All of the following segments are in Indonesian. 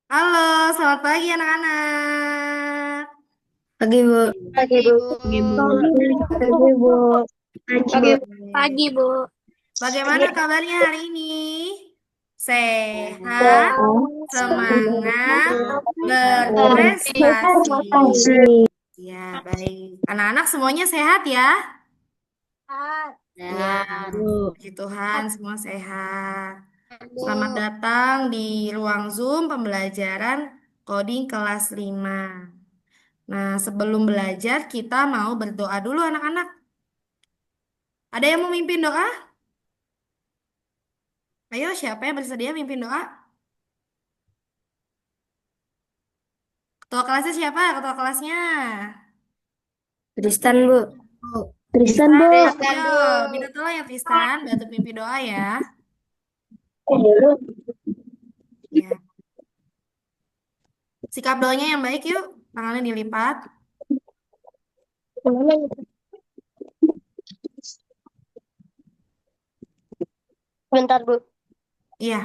Halo, selamat pagi anak-anak. Pagi, Bu. Pagi, Pagi, Bu. Bu. Pagi, Bu. Pagi, Bu. Pagi, Pagi, Bu. Oke. pagi, Bu. Bagaimana kabarnya hari ini? Sehat, Sehat, semangat, berprestasi. Terima Ya, baik. Anak-anak semuanya sehat ya? Ya, sehat, Bu. puji Tuhan semua sehat. Selamat Bu. datang di ruang Zoom pembelajaran coding kelas 5. Nah, sebelum belajar kita mau berdoa dulu anak-anak. Ada yang mau mimpin doa? Ayo, siapa yang bersedia mimpin doa? Ketua kelasnya siapa? Ketua kelasnya. Tristan, Bu. Tristan, Tristan, Bu. Tristan, ayo. Bu. Minta tolong ya Tristan, bantu pimpin doa ya. Ya. Sikap doanya yang baik yuk. Tangannya dilipat. Bentar, Bu. Iya.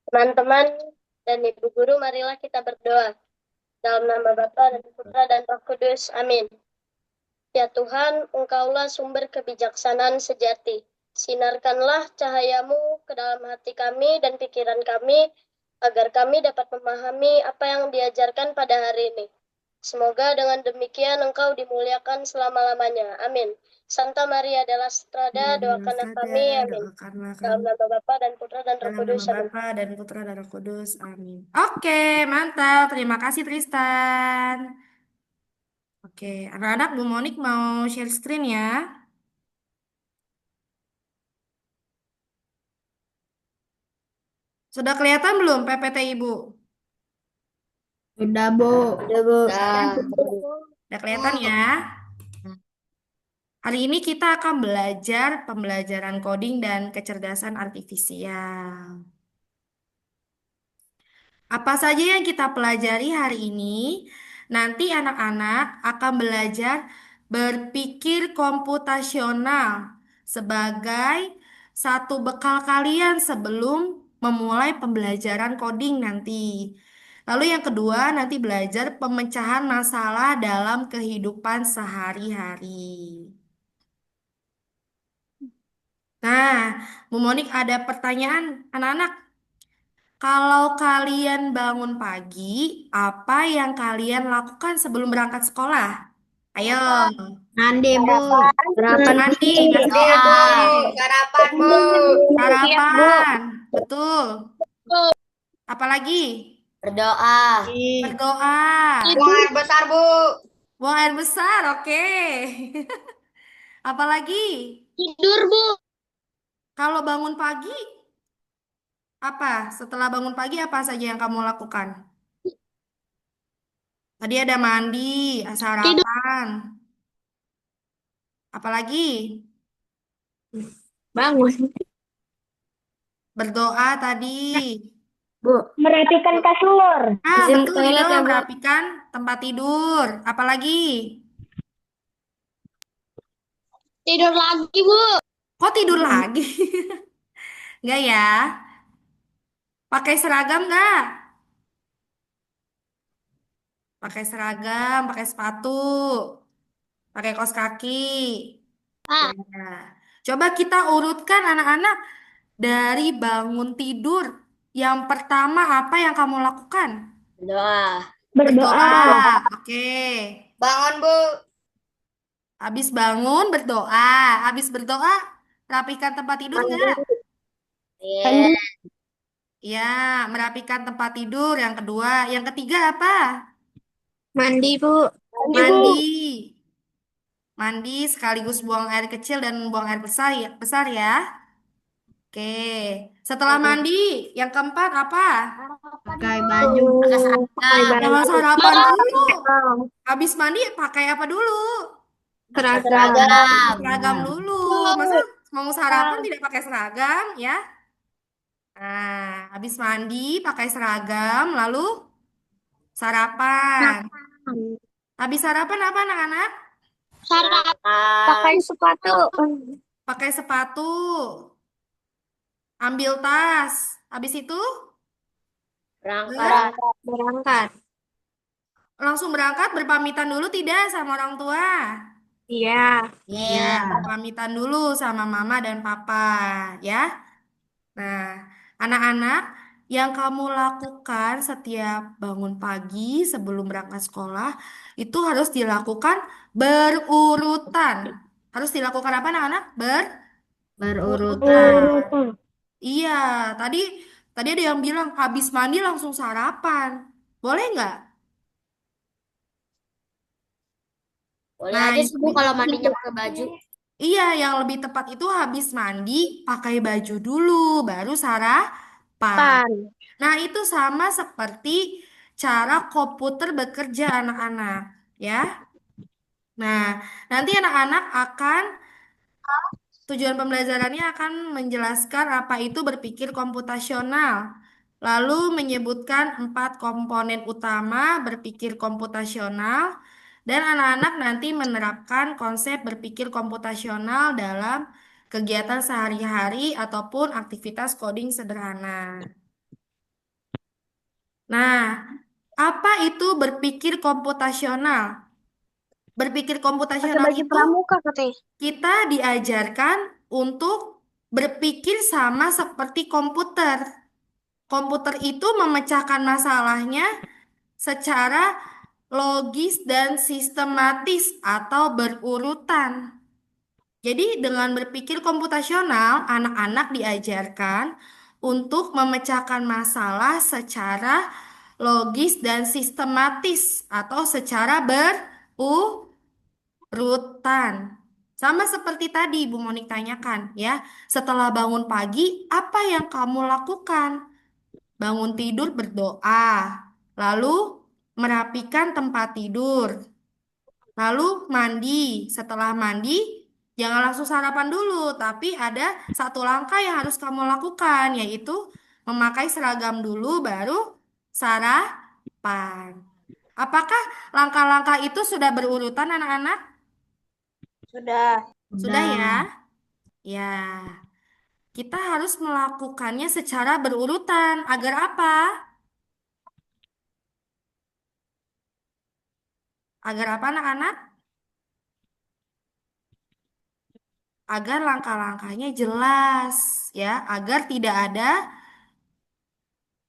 Teman-teman dan Ibu Guru, marilah kita berdoa. Dalam nama Bapa dan Putra dan Roh Kudus. Amin. Ya Tuhan, Engkaulah sumber kebijaksanaan sejati. Sinarkanlah cahayamu ke dalam hati kami dan pikiran kami, agar kami dapat memahami apa yang diajarkan pada hari ini. Semoga dengan demikian Engkau dimuliakan selama-lamanya. Amin. Santa Maria adalah Strada, Maria doakanlah Sada, kami. Amin. doakanlah Dalam kami. nama Bapa dan Putra dan Roh Dalam nama Kudus. Amin. Bapa dan Putra dan Roh Kudus. Amin. Oke, mantap. Terima kasih Tristan. Oke, anak-anak Bu Monik mau share screen ya. Sudah kelihatan belum PPT Ibu? Udah, Bu. Udah, Bu. Dah. Udah kelihatan ya? Hari ini kita akan belajar pembelajaran coding dan kecerdasan artifisial. Apa saja yang kita pelajari hari ini? Nanti anak-anak akan belajar berpikir komputasional sebagai satu bekal kalian sebelum memulai pembelajaran coding nanti. Lalu yang kedua, nanti belajar pemecahan masalah dalam kehidupan sehari-hari. Nah, Bu Monik ada pertanyaan anak-anak. Kalau kalian bangun pagi, apa yang kalian lakukan sebelum berangkat sekolah? Ayo, Mandi, Bu. Sarapan. mandi, pasti Dia, Bu. mandi. Sarapan, Bu. Siap, Bu. Sarapan, betul. Apalagi? Berdoa. Berdoa. Buang air besar, Bu. Buang air besar, oke. Apalagi? Tidur, Bu. Kalau bangun pagi, apa? Setelah bangun pagi, apa saja yang kamu lakukan? Tadi ada mandi, Tidur. sarapan. Apalagi? Bangun. Berdoa tadi. Bu. Merapikan kasur. Ah, Izin ke betul itu toilet ya, Bu. merapikan tempat tidur. Apalagi? Tidur lagi, Bu. Kok tidur lagi? Enggak ya? Pakai seragam enggak? Pakai seragam, pakai sepatu, pakai kaos kaki. Ya. Ah, Coba kita urutkan anak-anak dari bangun tidur. Yang pertama apa yang kamu lakukan? Berdoa. Berdoa. berdoa. Oke. Bangun, Bu. Habis bangun berdoa. Habis berdoa rapikan tempat tidur enggak? Mandi. Mandi. Iya. Ya, merapikan tempat tidur. Yang kedua, yang ketiga apa? Mandi, Bu. Mandi, Bu. Mandi. Mandi sekaligus buang air kecil dan buang air besar ya, besar ya. Oke. Setelah mandi, yang keempat apa? Pakai baju. Pakai Pakai seragam. Jangan baju. sarapan dulu. Seragam. Habis mandi pakai apa dulu? Pakai Seragam. seragam. Seragam dulu. Masa mau sarapan tidak pakai seragam ya? Nah, habis mandi, pakai seragam, lalu sarapan. Habis sarapan apa anak-anak? Pakai sepatu. Pakai sepatu, ambil tas. Habis itu Berangkat. Berangkat. langsung berangkat, berpamitan dulu tidak sama orang tua? Iya. Ya, Iya. berpamitan dulu sama mama dan papa, ya. Nah, anak-anak, yang kamu lakukan setiap bangun pagi sebelum berangkat sekolah itu harus dilakukan berurutan. Harus dilakukan apa, anak-anak? Berurutan. Berurutan. Iya, tadi tadi ada yang bilang habis mandi langsung sarapan. Boleh nggak? Boleh Nah, aja yang sih Bu lebih, kalau mandinya pakai baju. iya, yang lebih tepat itu habis mandi pakai baju dulu, baru sarapan. Pan. Nah, itu sama seperti cara komputer bekerja anak-anak, ya. Nah, nanti anak-anak akan tujuan pembelajarannya akan menjelaskan apa itu berpikir komputasional. Lalu menyebutkan 4 komponen utama berpikir komputasional dan anak-anak nanti menerapkan konsep berpikir komputasional dalam kegiatan sehari-hari ataupun aktivitas coding sederhana. Nah, apa itu berpikir komputasional? Berpikir Pakai komputasional baju itu pramuka katanya. kita diajarkan untuk berpikir sama seperti komputer. Komputer itu memecahkan masalahnya secara logis dan sistematis atau berurutan. Jadi dengan berpikir komputasional, anak-anak diajarkan untuk memecahkan masalah secara logis dan sistematis atau secara berurutan. Sama seperti tadi Bu Monik tanyakan ya, setelah bangun pagi apa yang kamu lakukan? Bangun tidur berdoa, lalu merapikan tempat tidur, lalu mandi. Setelah mandi, jangan langsung sarapan dulu, tapi ada satu langkah yang harus kamu lakukan, yaitu memakai seragam dulu, baru sarapan. Apakah langkah-langkah itu sudah berurutan, anak-anak? Sudah. Sudah ya? Udah. Ya, kita harus melakukannya secara berurutan. Agar apa? Agar apa, anak-anak? Agar langkah-langkahnya jelas, ya, agar tidak ada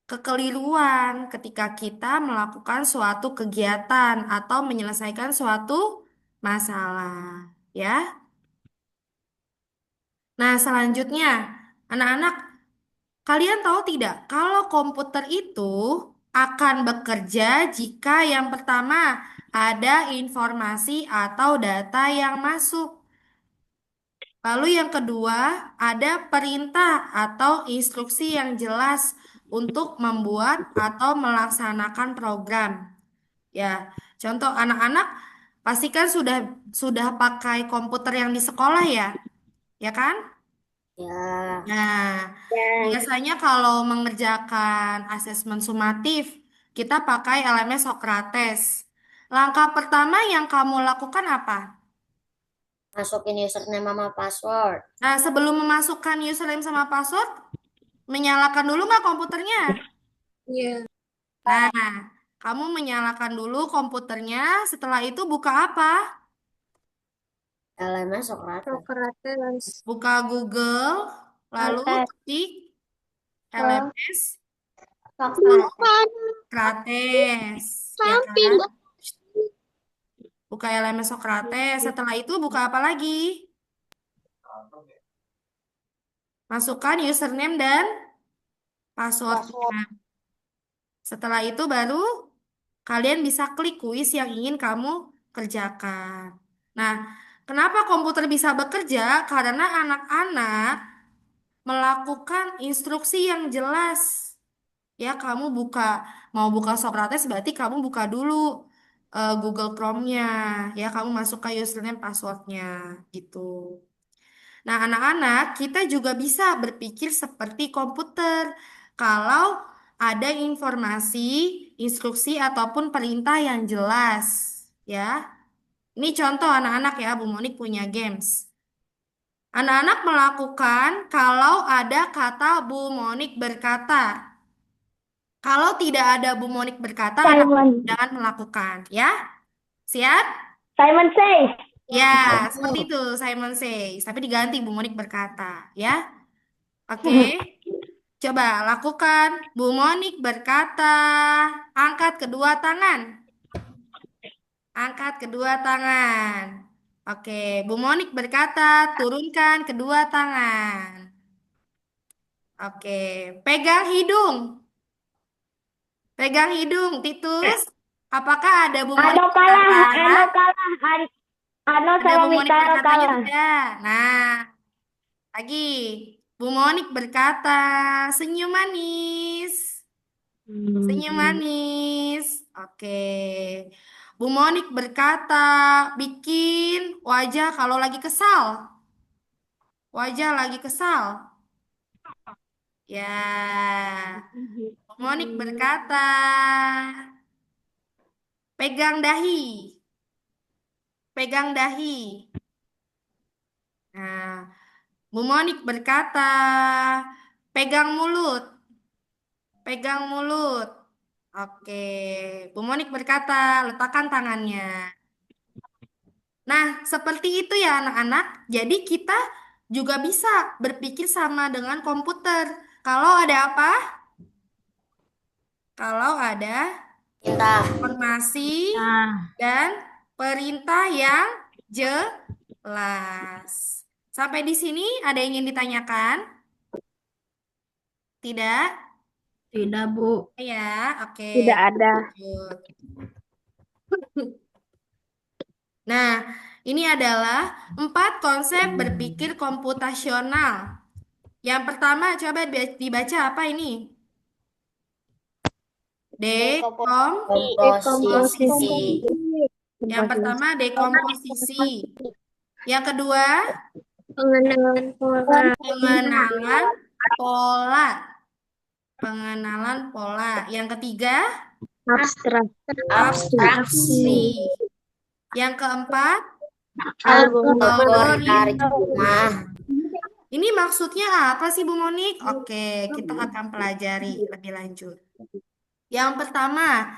kekeliruan ketika kita melakukan suatu kegiatan atau menyelesaikan suatu masalah, ya. Nah, selanjutnya, anak-anak, kalian tahu tidak kalau komputer itu akan bekerja jika yang pertama ada informasi atau data yang masuk. Lalu yang kedua, ada perintah atau instruksi yang jelas untuk membuat atau melaksanakan program. Ya, contoh anak-anak pastikan sudah pakai komputer yang di sekolah ya, ya kan? Ya. Nah, Ya. biasanya kalau mengerjakan asesmen sumatif, kita pakai LMS Socrates. Langkah pertama yang kamu lakukan apa? Masukin username sama password. Nah, sebelum memasukkan username sama password, menyalakan dulu nggak komputernya? Iya. Nah, kamu menyalakan dulu komputernya. Setelah itu buka apa? LMS Socrates. Socrates. Buka Google, lalu Socrates. ketik Oh, LMS Socrates. Socrates, ya Samping. kan? Buka LMS Socrates. Setelah itu buka apa lagi? Masukkan username dan passwordnya. Setelah itu baru kalian bisa klik kuis yang ingin kamu kerjakan. Nah, kenapa komputer bisa bekerja? Karena anak-anak melakukan instruksi yang jelas. Ya, kamu mau buka Socrates berarti kamu buka dulu Google Chrome-nya. Ya, kamu masukkan username passwordnya gitu. Nah, anak-anak, kita juga bisa berpikir seperti komputer. Kalau ada informasi, instruksi, ataupun perintah yang jelas, ya. Ini contoh anak-anak ya, Bu Monik punya games. Anak-anak melakukan kalau ada kata Bu Monik berkata. Kalau tidak ada Bu Monik berkata, anak-anak Simon. jangan melakukan, ya. Siap? Simon Says. Ya, seperti itu Simon Says. Tapi diganti Bu Monik berkata, ya. Oke. Coba lakukan. Bu Monik berkata, angkat kedua tangan. Angkat kedua tangan. Oke, Bu Monik berkata, turunkan kedua tangan. Oke, pegang hidung. Pegang hidung, Titus. Apakah ada Bu Monik Ano kalah, berkata? ano kalah, ano Ada sama Bu Monik Mitaro berkatanya kalah. tidak? Nah, lagi. Bu Monik berkata, senyum manis. Senyum manis. Oke. Bu Monik berkata, bikin wajah kalau lagi kesal. Wajah lagi kesal. Ya. Bu Monik berkata, pegang dahi. Pegang dahi. Nah, Bu Monik berkata, pegang mulut. Pegang mulut. Oke. Bu Monik berkata, letakkan tangannya. Nah, seperti itu ya anak-anak. Jadi kita juga bisa berpikir sama dengan komputer. Kalau ada apa? Kalau ada Cinta. informasi dan perintah yang jelas. Sampai di sini ada yang ingin ditanyakan? Tidak? Tidak, Bu. Ya, oke. Tidak ada. Lanjut. Nah, ini adalah 4 konsep berpikir komputasional. Yang pertama, coba dibaca apa ini? Dekomposisi. Yang pertama, dekomposisi. Yang kedua, Pengenalan pola. pengenalan pola. Pengenalan pola. Yang ketiga, abstraksi. Yang keempat, algoritma. Ini maksudnya apa sih Bu Monik? Oke, kita akan pelajari lebih lanjut. Yang pertama,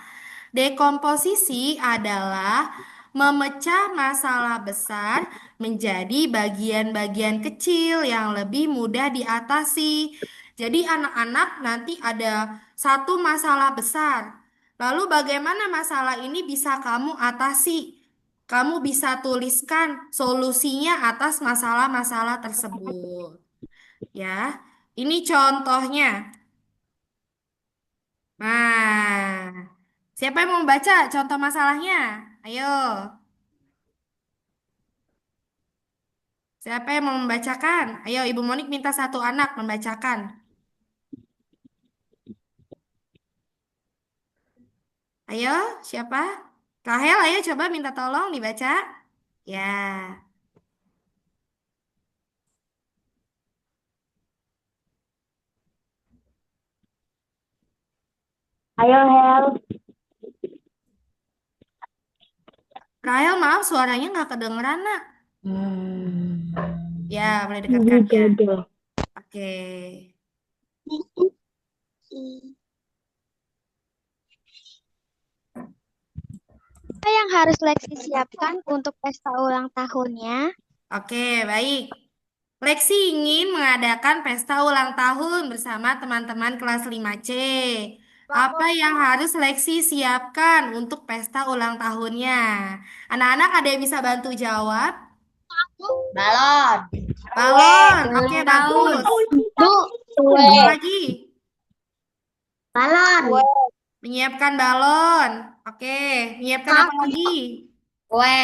dekomposisi adalah memecah masalah besar menjadi bagian-bagian kecil yang lebih mudah diatasi. Jadi anak-anak nanti ada satu masalah besar. Lalu bagaimana masalah ini bisa kamu atasi? Kamu bisa tuliskan solusinya atas masalah-masalah tersebut. Ya, ini contohnya. Nah, siapa yang mau baca contoh masalahnya? Ayo, siapa yang mau membacakan? Ayo, Ibu Monik minta satu anak membacakan. Ayo, siapa? Rahel, ayo coba minta tolong dibaca. Ya, Ayo, Hel. Rahel maaf suaranya nggak kedengeran, nak. Ya, boleh dekatkan ya. Oke. Apa yang harus Lexi siapkan untuk pesta ulang tahunnya? Oke, baik. Lexi ingin mengadakan pesta ulang tahun bersama teman-teman kelas 5C. Apa yang harus Lexi siapkan untuk pesta ulang tahunnya? Anak-anak ada yang bisa bantu jawab? Balon. Balon, oke bagus. Bu. Apa lagi? Balon. Menyiapkan balon. Oke, menyiapkan apa lagi? Kue.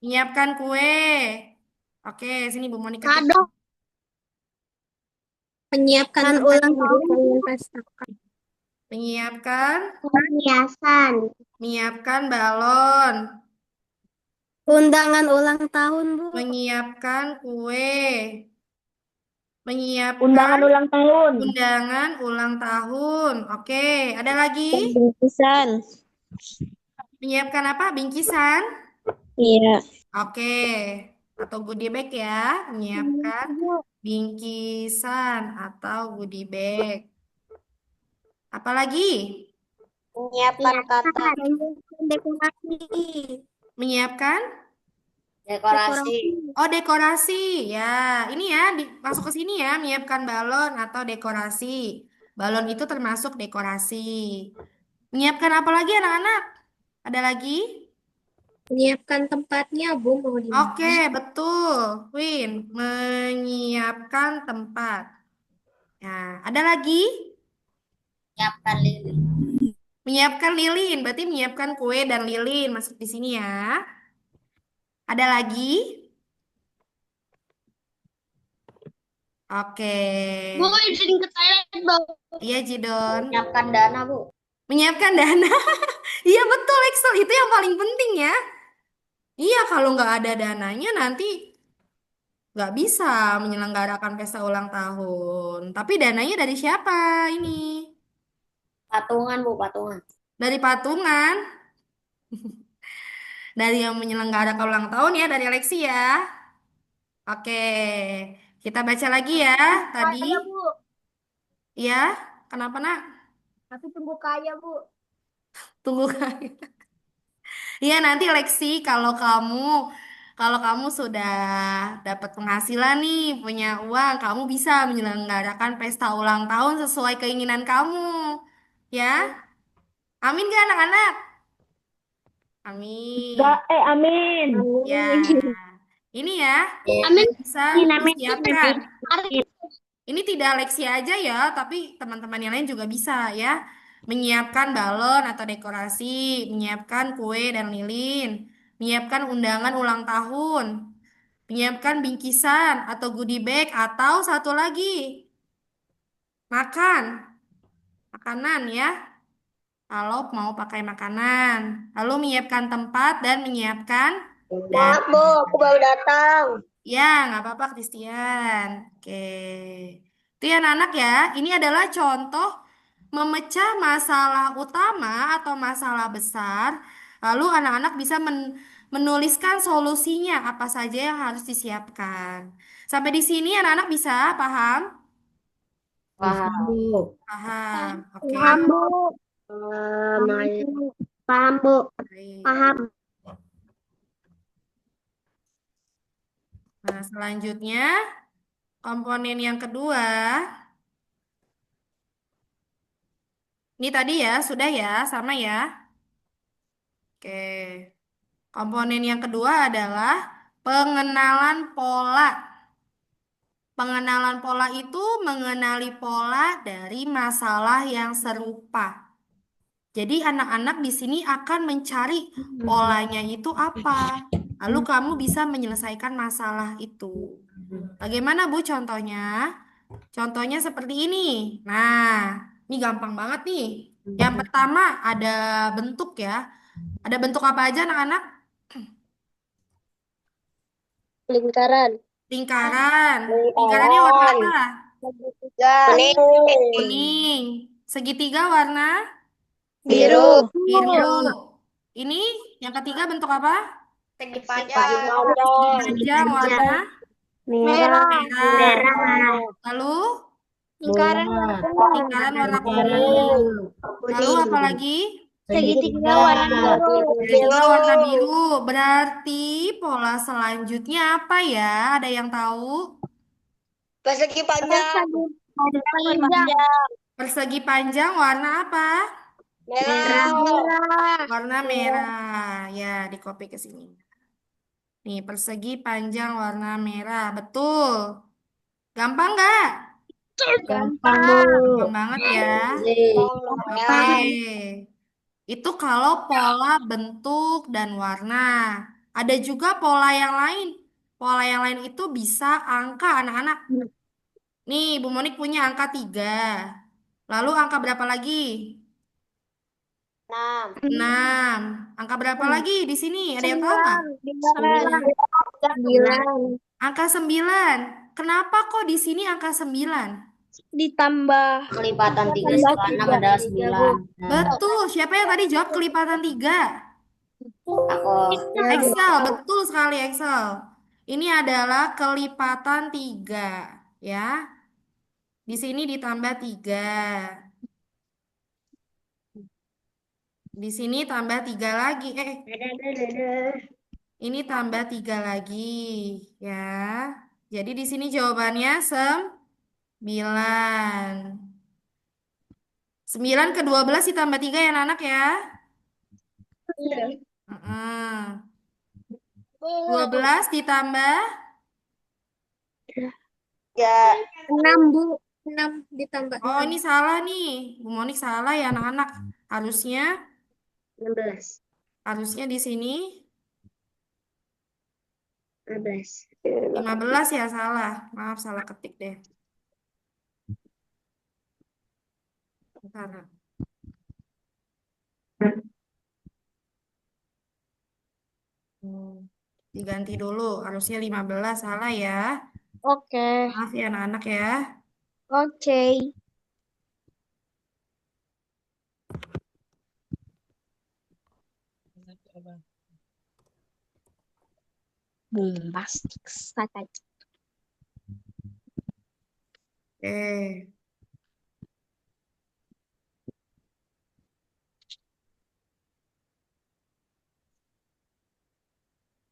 Menyiapkan kue. Oke, sini Bu Monika. Kado. Menyiapkan ulang tahun pesta. Menyiapkan, Perhiasan. menyiapkan balon. Undangan ulang tahun, Bu. Menyiapkan kue. Undangan Menyiapkan ulang tahun. undangan ulang tahun. Oke, ada lagi? Bingkisan. Menyiapkan apa? Bingkisan? Iya. Oke. Atau goodie bag ya. Menyiapkan bingkisan atau goodie bag. Apalagi? Menyiapkan kata Dekorasi. Menyiapkan? dekorasi. Oh, dekorasi. Ya, ini ya, masuk ke sini ya. Menyiapkan balon atau dekorasi. Balon itu termasuk dekorasi. Menyiapkan apa lagi anak-anak? Ada lagi? Menyiapkan tempatnya, Bu, mau di Oke, mana? betul. Win, menyiapkan tempat. Nah, ada lagi? Menyiapkan lilin. Menyiapkan lilin, berarti menyiapkan kue dan lilin. Masuk di sini ya. Ada lagi? Oke. izin ke toilet, Bang. Iya, Jidon. Menyiapkan dana, Bu. Menyiapkan dana. Iya, betul, Excel. Itu yang paling penting ya. Iya, kalau nggak ada dananya nanti nggak bisa menyelenggarakan pesta ulang tahun. Tapi dananya dari siapa ini? Patungan, Bu, patungan. Dari patungan, dari yang menyelenggarakan ulang tahun ya, dari Alexi ya. Oke, kita baca lagi ya tadi. Kaya, Bu. Ya, kenapa nak? Tapi tunggu kaya, Bu. Tunggu. Iya nanti Lexi, kalau kamu sudah dapat penghasilan nih, punya uang, kamu bisa menyelenggarakan pesta ulang tahun sesuai keinginan kamu. Ya, amin gak anak-anak? Amin. Amin. Ya, ini ya Amin. yang bisa Amin. disiapkan. Ini tidak Alexia aja ya, tapi teman-teman yang lain juga bisa ya. Menyiapkan balon atau dekorasi, menyiapkan kue dan lilin, menyiapkan undangan ulang tahun, menyiapkan bingkisan atau goodie bag, atau satu lagi, makan, makanan ya. Kalau mau pakai makanan, lalu menyiapkan tempat dan menyiapkan dan Maaf, Bu. Aku baru datang. ya, nggak apa-apa, Christian. Oke. Itu ya, anak-anak ya. Ini adalah contoh memecah masalah utama atau masalah besar. Lalu anak-anak bisa menuliskan solusinya apa saja yang harus disiapkan. Sampai di sini anak-anak bisa paham? Paham. Paham. Oke. Paham, Bu. Paham, Bu. Baik. Paham. Nah, selanjutnya komponen yang kedua. Ini tadi ya, sudah ya, sama ya. Oke. Komponen yang kedua adalah pengenalan pola. Pengenalan pola itu mengenali pola dari masalah yang serupa. Jadi anak-anak di sini akan mencari polanya itu apa. Lalu kamu bisa menyelesaikan masalah itu. Bagaimana Bu contohnya? Contohnya seperti ini. Nah, ini gampang banget nih. Yang pertama ada bentuk ya. Ada bentuk apa aja anak-anak? Lingkaran. Lingkaran. Lingkarannya warna apa? Kuning. Kuning. Segitiga warna Biru. biru. Ini yang ketiga bentuk apa? Segi panjang. Segi panjang warna Merah. merah. Lalu Lingkaran lingkaran warna kuning. Lalu apa lagi? segitiga warna biru. Segitiga warna biru. Berarti pola selanjutnya apa ya? Ada yang tahu? Persegi panjang. Persegi panjang warna apa? Merah. Warna merah. Ya, di copy ke sini. Nih, persegi panjang warna merah. Betul. Gampang nggak? Gampang, Gampang banget ya. Oke. Merah. Itu kalau pola bentuk dan warna. Ada juga pola yang lain. Pola yang lain itu bisa angka anak-anak. Nih, Bu Monik punya angka 3. Lalu angka berapa lagi? 6. 6. Angka berapa lagi di sini? Ada yang tahu nggak? 9. Angka 9. Kenapa kok di sini angka 9? Ditambah Kelipatan 3 tambah setelah 6 3. adalah 3, 9. Bu. Nah, Betul. Siapa yang tadi jawab kelipatan 3? aku. Excel, betul sekali Excel. Ini adalah kelipatan 3, ya. Di sini ditambah 3. Di sini tambah 3 lagi. Ini tambah 3 lagi, ya. Jadi di sini jawabannya 9. 9 ke 12 ditambah 3 ya anak ya. Heeh. 12 ditambah 6, Bu. 6 ditambah Oh, 6. ini salah nih. Bu Monik salah ya anak-anak. Harusnya 16. harusnya di sini 15. 15 ya salah. Maaf salah ketik deh. Bentar. Diganti dulu. Harusnya 15 salah ya. Oke. Maaf ya anak-anak ya. Oke. Bombastik saja. Oke.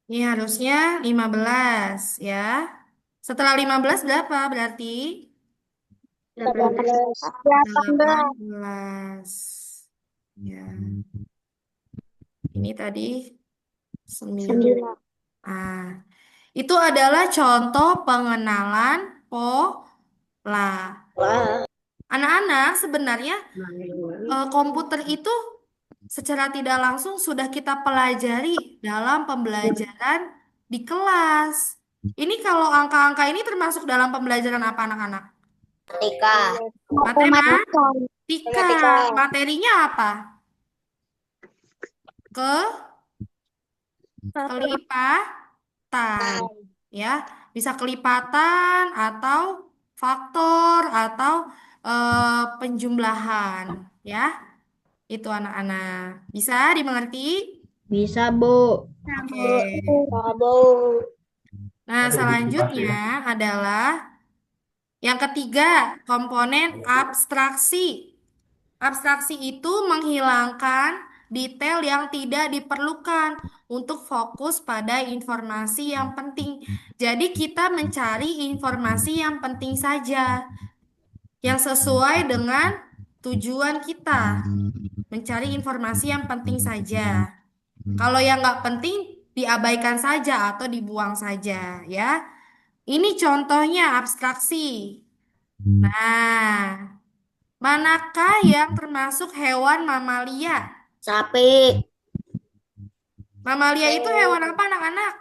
Ini harusnya 15 ya. Setelah 15 berapa berarti? 18. Ya. Ini tadi 9. Ah, itu adalah contoh pengenalan pola. Anak-anak, sebenarnya komputer itu secara tidak langsung sudah kita pelajari dalam pembelajaran di kelas. Ini kalau angka-angka ini termasuk dalam pembelajaran apa anak-anak? Matematika. Matematika. Matematika. Materinya apa? Kelipatan. Ya, bisa kelipatan atau faktor atau penjumlahan. Ya, itu anak-anak. Bisa dimengerti? Bisa, Bu. Oke. Bravo. Nah, selanjutnya adalah yang ketiga, komponen abstraksi. Abstraksi itu menghilangkan detail yang tidak diperlukan untuk fokus pada informasi yang penting. Jadi kita mencari informasi yang penting saja, yang sesuai dengan tujuan kita. Mencari informasi yang penting saja. Kalau yang nggak penting, diabaikan saja atau dibuang saja, ya. Ini contohnya abstraksi. Nah, manakah yang termasuk hewan mamalia? Sapi. Mamalia itu hewan apa anak-anak?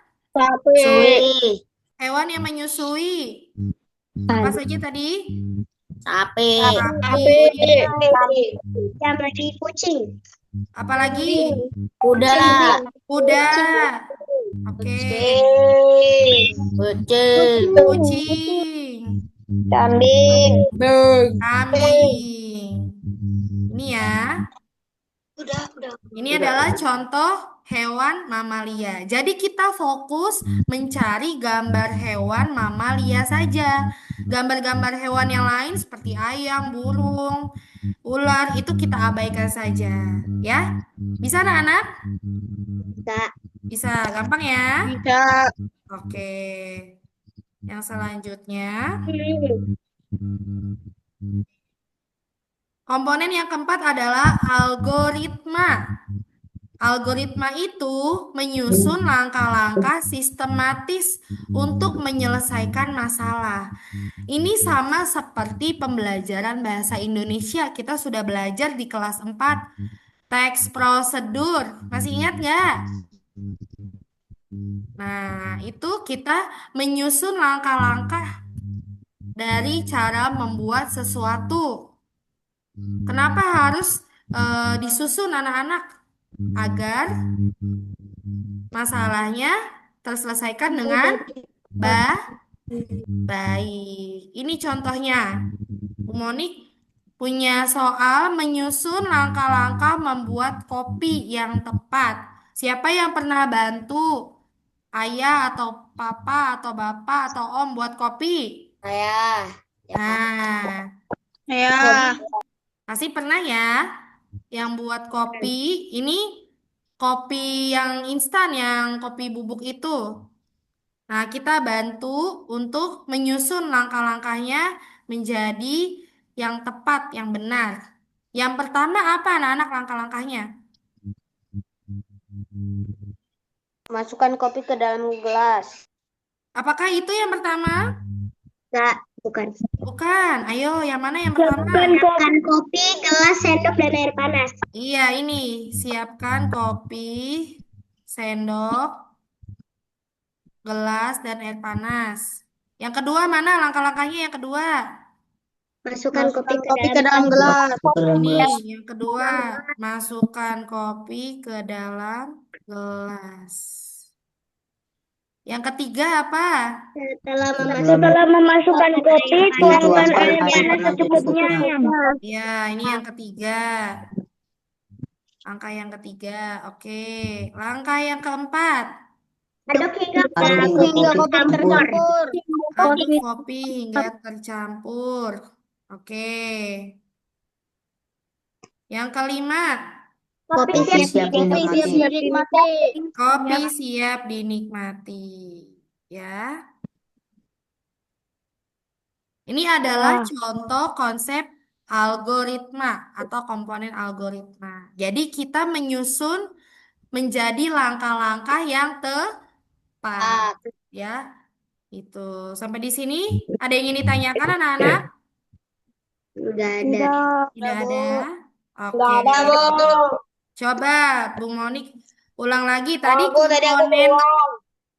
Sui. Hewan yang menyusui. Apa saja tadi? Sapi. Sapi. Yang lagi kucing. Apalagi? Kuda. Kuda. Oke. Kucing. Kucing. Kambing. Kambing. Ini ya. Udah. Ini adalah contoh hewan mamalia. Jadi kita fokus mencari gambar hewan mamalia saja. Gambar-gambar hewan yang lain seperti ayam, burung, ular itu kita abaikan saja, ya. Bisa anak-anak? Bisa. Bisa, gampang ya? Bisa. Oke. Yang selanjutnya, komponen yang keempat adalah algoritma. Algoritma itu menyusun langkah-langkah sistematis untuk menyelesaikan masalah. Ini sama seperti pembelajaran bahasa Indonesia. Kita sudah belajar di kelas 4. Teks prosedur. Masih ingat nggak? Nah, itu kita menyusun langkah-langkah dari cara membuat sesuatu. Kenapa harus disusun anak-anak agar masalahnya terselesaikan dengan baik. Ini contohnya. Bu Monik punya soal menyusun langkah-langkah membuat kopi yang tepat. Siapa yang pernah bantu ayah atau papa atau bapak atau om buat kopi? Saya. Nah, Ya. pasti pernah ya yang buat kopi. Ini kopi yang instan, yang kopi bubuk itu. Nah, kita bantu untuk menyusun langkah-langkahnya menjadi yang tepat, yang benar. Yang pertama apa anak-anak langkah-langkahnya? Masukkan kopi ke dalam gelas. Apakah itu yang pertama? Enggak, bukan. Bukan. Ayo, yang mana yang pertama? Siapkan kopi, gelas, sendok, dan air panas. Iya, ini. Siapkan kopi, sendok, gelas, dan air panas. Yang kedua mana langkah-langkahnya yang kedua? Masukkan kopi Kopi ke dalam gelas. Ini yang kedua, masukkan kopi ke dalam gelas. Yang ketiga apa? Setelah memasukkan kopi, tuangkan air panas secukupnya. Ya, ini yang ketiga. Langkah yang ketiga. Oke. Langkah yang keempat. Aduk hingga Hingga kopi tercampur. Aduk kopi hingga tercampur. Oke. Yang kelima. kopi siap Dinikmati. Kopi siap dinikmati. Ya. Ini adalah contoh konsep algoritma atau komponen algoritma. Jadi kita menyusun menjadi langkah-langkah yang tepat. Ya, itu. Sampai di sini ada yang ingin ditanyakan anak-anak? Enggak ada. Tidak ada. Oke. Enggak ada, Bu. Coba Bung Monik ulang lagi tadi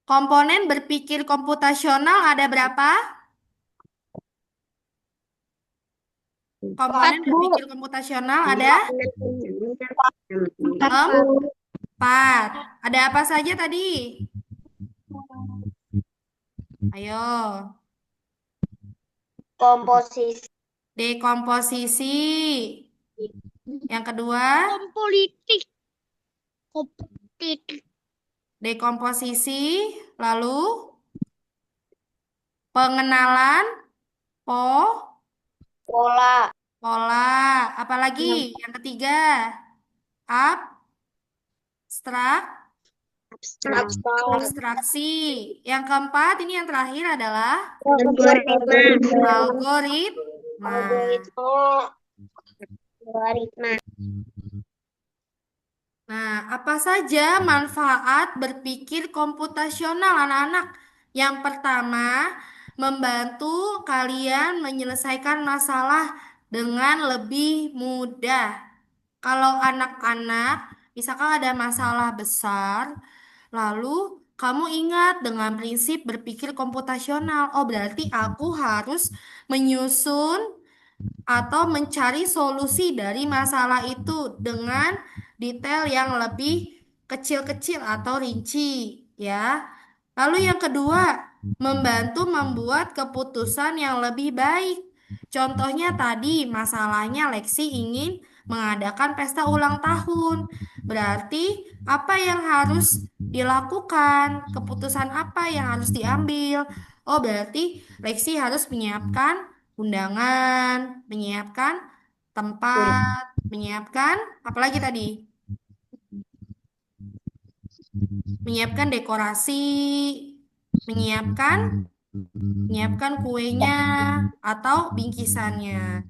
komponen berpikir komputasional ada berapa? Komponen berpikir komputasional ada empat. Ada apa saja tadi? Ayo. Komposisi. Dekomposisi. Yang kedua, Politik. Politik. dekomposisi. Lalu pengenalan Pola. pola. Apalagi? Yang ketiga, abstraksi. Yang keempat, ini yang terakhir adalah algoritma. Nah, apa saja manfaat berpikir komputasional anak-anak? Yang pertama, membantu kalian menyelesaikan masalah dengan lebih mudah. Kalau anak-anak, misalkan ada masalah besar, lalu kamu ingat dengan prinsip berpikir komputasional. Oh, berarti aku harus menyusun atau mencari solusi dari masalah itu dengan detail yang lebih kecil-kecil atau rinci, ya. Lalu yang kedua, membantu membuat keputusan yang lebih baik. Contohnya tadi, masalahnya Lexi ingin mengadakan pesta ulang tahun. Berarti apa yang harus dilakukan? Keputusan apa yang harus diambil? Oh, berarti Lexi harus menyiapkan undangan, menyiapkan tempat, menyiapkan apa lagi tadi? Menyiapkan dekorasi, menyiapkan kuenya atau bingkisannya.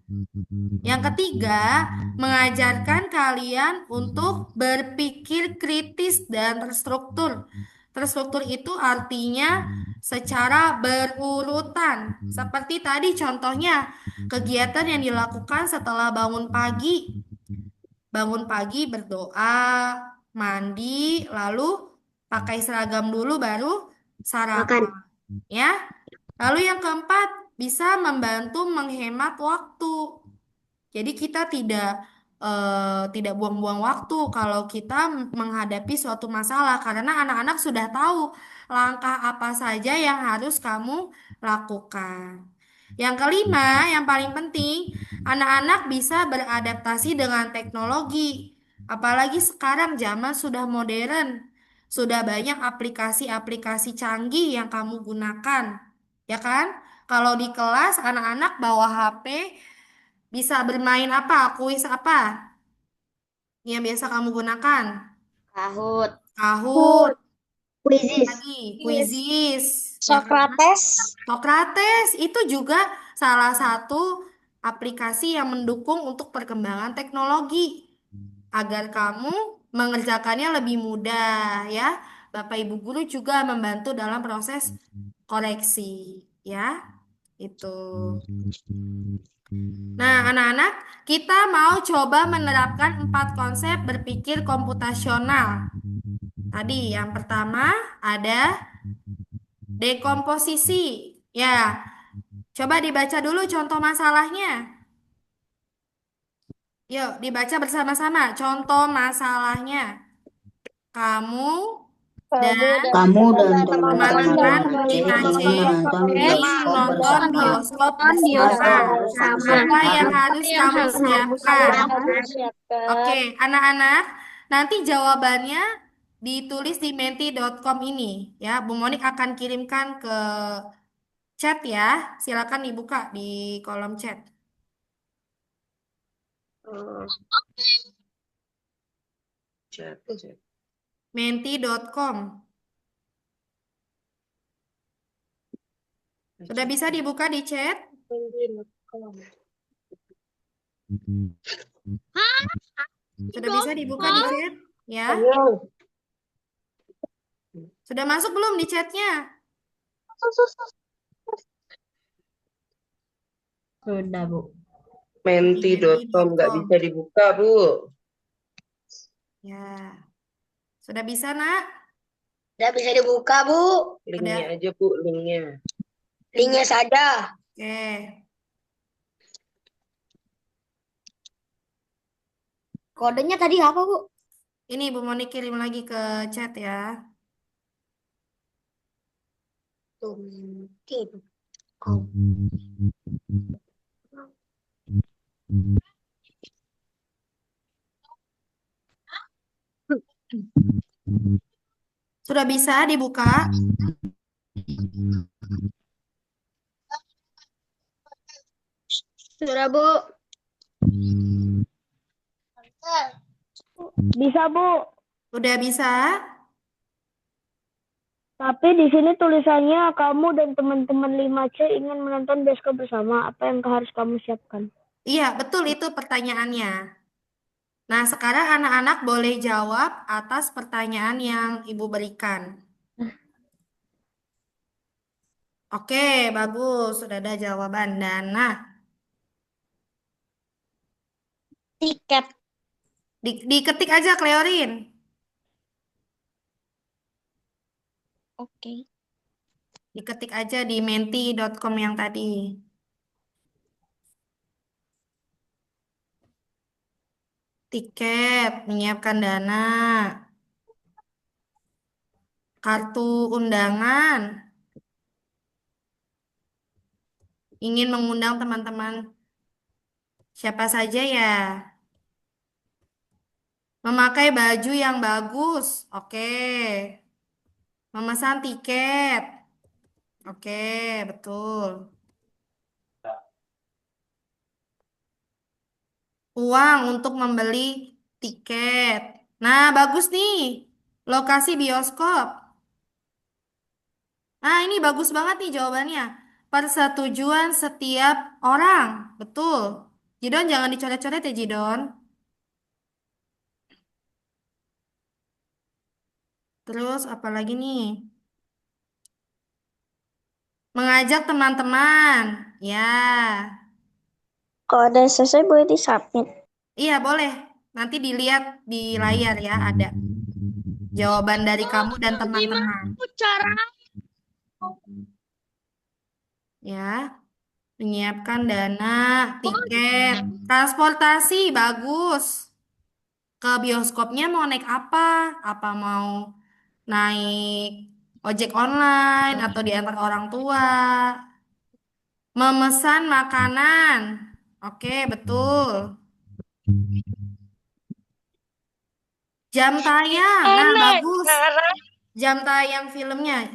Yang ketiga, mengajarkan kalian untuk berpikir kritis dan terstruktur. Terstruktur itu artinya secara berurutan. Seperti tadi contohnya, kegiatan yang dilakukan setelah bangun pagi. Bangun pagi berdoa, mandi, lalu pakai seragam dulu baru sarapan. Ya. Lalu yang keempat, bisa membantu menghemat waktu. Jadi kita tidak tidak buang-buang waktu kalau kita menghadapi suatu masalah karena anak-anak sudah tahu langkah apa saja yang harus kamu lakukan. Yang kelima, yang paling penting, anak-anak bisa beradaptasi dengan teknologi. Apalagi sekarang zaman sudah modern, sudah banyak aplikasi-aplikasi canggih yang kamu gunakan, ya kan? Kalau di kelas anak-anak bawa HP, bisa bermain apa? Kuis apa yang biasa kamu gunakan? Kahut. Kahoot, Quizzes. lagi, Quizizz, ya kan? Sokrates. Sokrates itu juga salah satu aplikasi yang mendukung untuk perkembangan teknologi agar kamu mengerjakannya lebih mudah ya. Bapak Ibu guru juga membantu dalam proses koreksi ya. Itu. Nah, anak-anak, kita mau coba menerapkan 4 konsep berpikir komputasional. Tadi yang pertama ada dekomposisi. Ya, coba dibaca dulu contoh masalahnya. Yuk, dibaca bersama-sama. Contoh masalahnya. Kamu dan Kamu dan teman-teman teman-teman di C Aceh ingin menonton ingin bioskop menonton bersama. bioskop Apa bersama. yang harus kamu Apa yang siapkan? harus kamu siapkan? Kamu siapkan. Oke, anak-anak, nanti jawabannya ditulis di menti.com ini ya. Bu Monik akan kirimkan ke chat ya. Silakan dibuka di kolom chat. Menti.com. Sudah bisa dibuka di chat? Sudah bisa dibuka di chat? Ya. Sudah masuk belum di chatnya? Sudah, Bu. Menti.com nggak Menti.com. bisa dibuka, Bu. Ya. Sudah bisa, Nak? Tidak bisa dibuka, Bu. Linknya Udah. aja, Bu, linknya. Linknya saja. Oke. Kodenya tadi apa, Bu? Ini Bu Moni kirim lagi ke chat ya. Sudah bisa dibuka? Sudah, Bu. Bisa, Bu. Udah bisa? Tapi di sini tulisannya kamu dan teman-teman 5C ingin menonton bioskop bersama. Apa yang harus kamu siapkan? Iya, betul itu pertanyaannya. Nah, sekarang anak-anak boleh jawab atas pertanyaan yang Ibu berikan. Oke, bagus. Sudah ada jawaban. Dana. Tiket. Diketik aja, Cleorin. Oke. Diketik aja di menti.com yang tadi. Tiket, menyiapkan dana. Kartu undangan. Ingin mengundang teman-teman siapa saja ya. Memakai baju yang bagus. Oke. Memesan tiket. Oke, betul. Uang untuk membeli tiket. Nah, bagus nih. Lokasi bioskop. Nah, ini bagus banget nih jawabannya. Persetujuan setiap orang. Betul. Jidon jangan dicoret-coret ya, Jidon. Terus apa lagi nih? Mengajak teman-teman. Ya. Kalau udah selesai boleh di-submit. Iya, boleh. Nanti dilihat di layar ya, ada jawaban dari kamu dan teman-teman. Cara Ya. Menyiapkan dana, tiket, transportasi, bagus. Ke bioskopnya mau naik apa? Apa mau naik ojek online atau diantar orang tua? Memesan makanan. Oke, betul. Jam tayang. Nah, bagus. Jam tayang filmnya.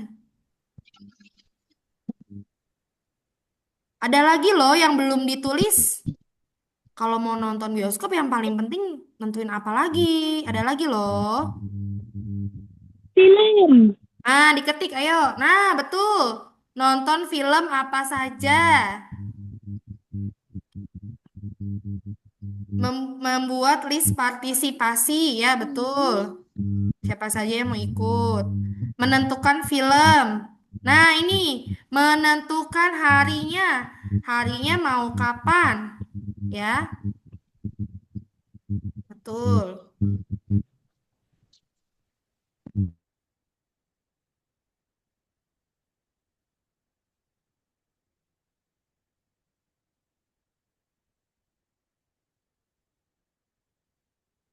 Ada lagi loh yang belum ditulis. Kalau mau nonton bioskop yang paling penting nentuin apa lagi. Ada lagi loh. Film. Nah, diketik ayo. Nah, betul. Nonton film apa saja. Membuat list partisipasi, ya betul. Siapa saja yang mau ikut. Menentukan film. Nah, ini menentukan harinya. Harinya mau kapan? Ya, betul.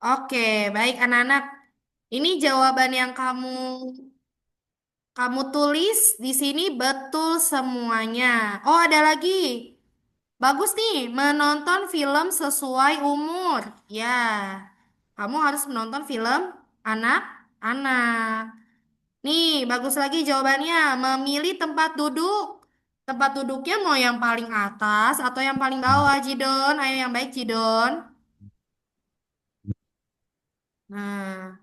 Oke, baik anak-anak. Ini jawaban yang kamu tulis di sini betul semuanya. Oh, ada lagi. Bagus nih, menonton film sesuai umur. Ya, kamu harus menonton film anak-anak. Nih, bagus lagi jawabannya. Memilih tempat duduk. Tempat duduknya mau yang paling atas atau yang paling bawah, Jidon? Ayo yang baik, Jidon. Nah,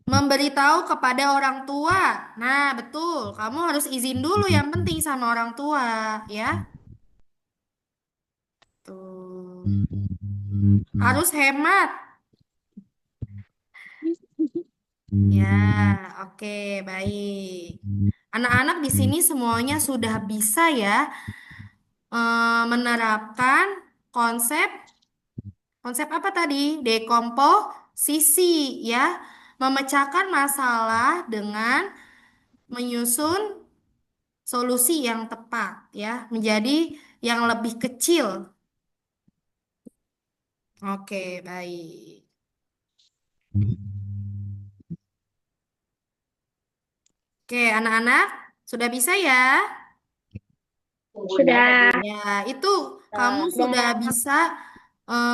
memberitahu kepada orang tua. Nah, betul. Kamu harus izin dulu yang penting sama orang tua, ya. Tuh. Harus hemat. Ya, oke, baik. Anak-anak di sini semuanya sudah bisa ya menerapkan konsep konsep apa tadi? Dekomposisi ya, memecahkan masalah dengan menyusun solusi yang tepat ya, menjadi yang lebih kecil. Oke, baik. Oke, anak-anak sudah bisa ya? Sudah. Ya, itu kamu sudah bisa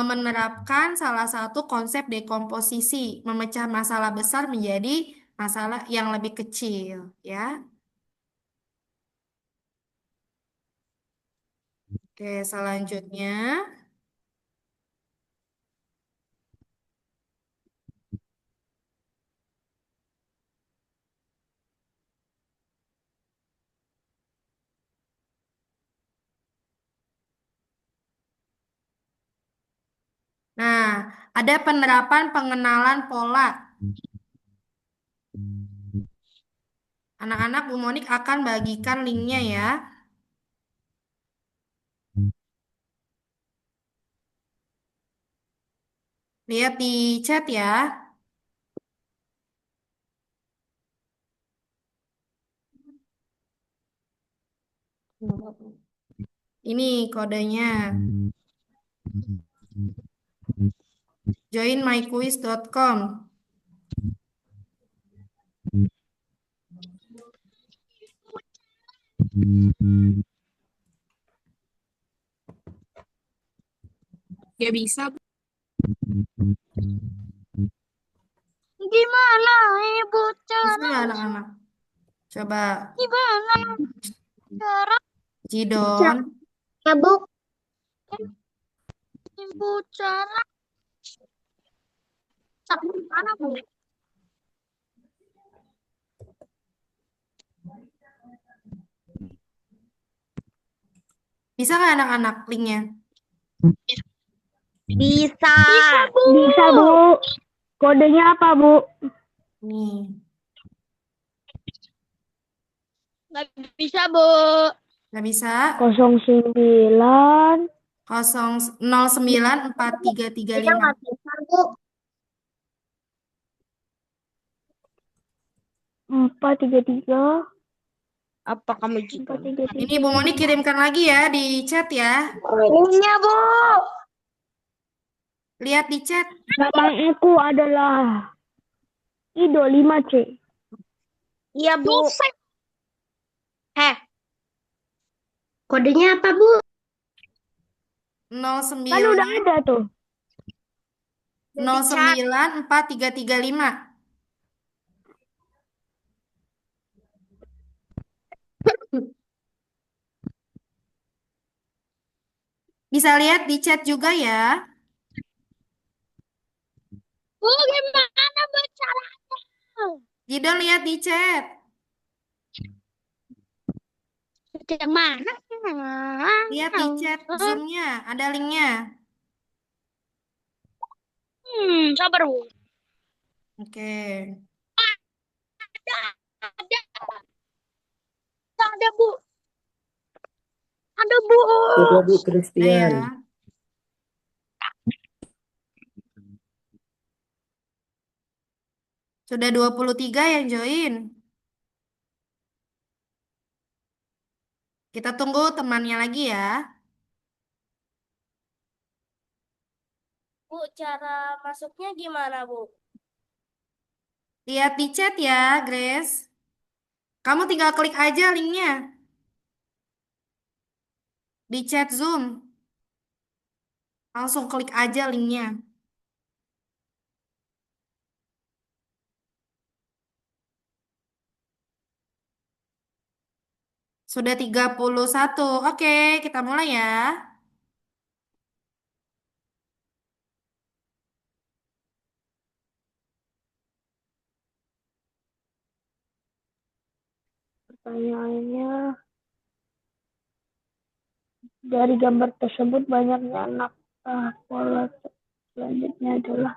menerapkan salah satu konsep dekomposisi, memecah masalah besar menjadi masalah yang lebih kecil, ya. Oke, selanjutnya. Nah, ada penerapan pengenalan pola. Anak-anak, Bu Monik akan bagikan linknya ya. Lihat di chat ya. Ini kodenya. Joinmyquiz.com. Gak bisa, Bu. Gimana ibu Bisa cara? nggak anak-anak? Coba Gimana cara Jidon. Ya, Bu. ibu cara? Mana Bu? Bisa nggak anak-anak linknya? Bisa. Bisa, Bu. Kodenya apa, Bu? Nih. Nggak bisa Bu. Nggak bisa? 09 094335. Bisa, Bu. 433 Apa kamu Empat, juga? tiga, Ini tiga. Bu Moni kirimkan lagi ya di chat ya. Linknya, Bu. Lihat di chat. Nama aku adalah Ido 5C. Iya, Bu. Kodenya apa, Bu? 09 Kan udah ada tuh. 094335. Bisa lihat di chat juga ya. Bu, gimana Bu caranya? Jido lihat di chat. Yang mana? Lihat di chat Zoom-nya, ada linknya. Sabar Bu. Oke. Ada Bu. Ada Bu. Coba Bu Ada Christian. ya. Sudah 23 yang join. Kita tunggu temannya lagi ya. Bu, cara masuknya gimana, Bu? Lihat di chat ya, Grace. Kamu tinggal klik aja linknya. Di chat Zoom. Langsung klik aja linknya. Sudah 31. Oke, kita mulai ya. Pertanyaannya, dari gambar tersebut banyaknya anak. Pola selanjutnya adalah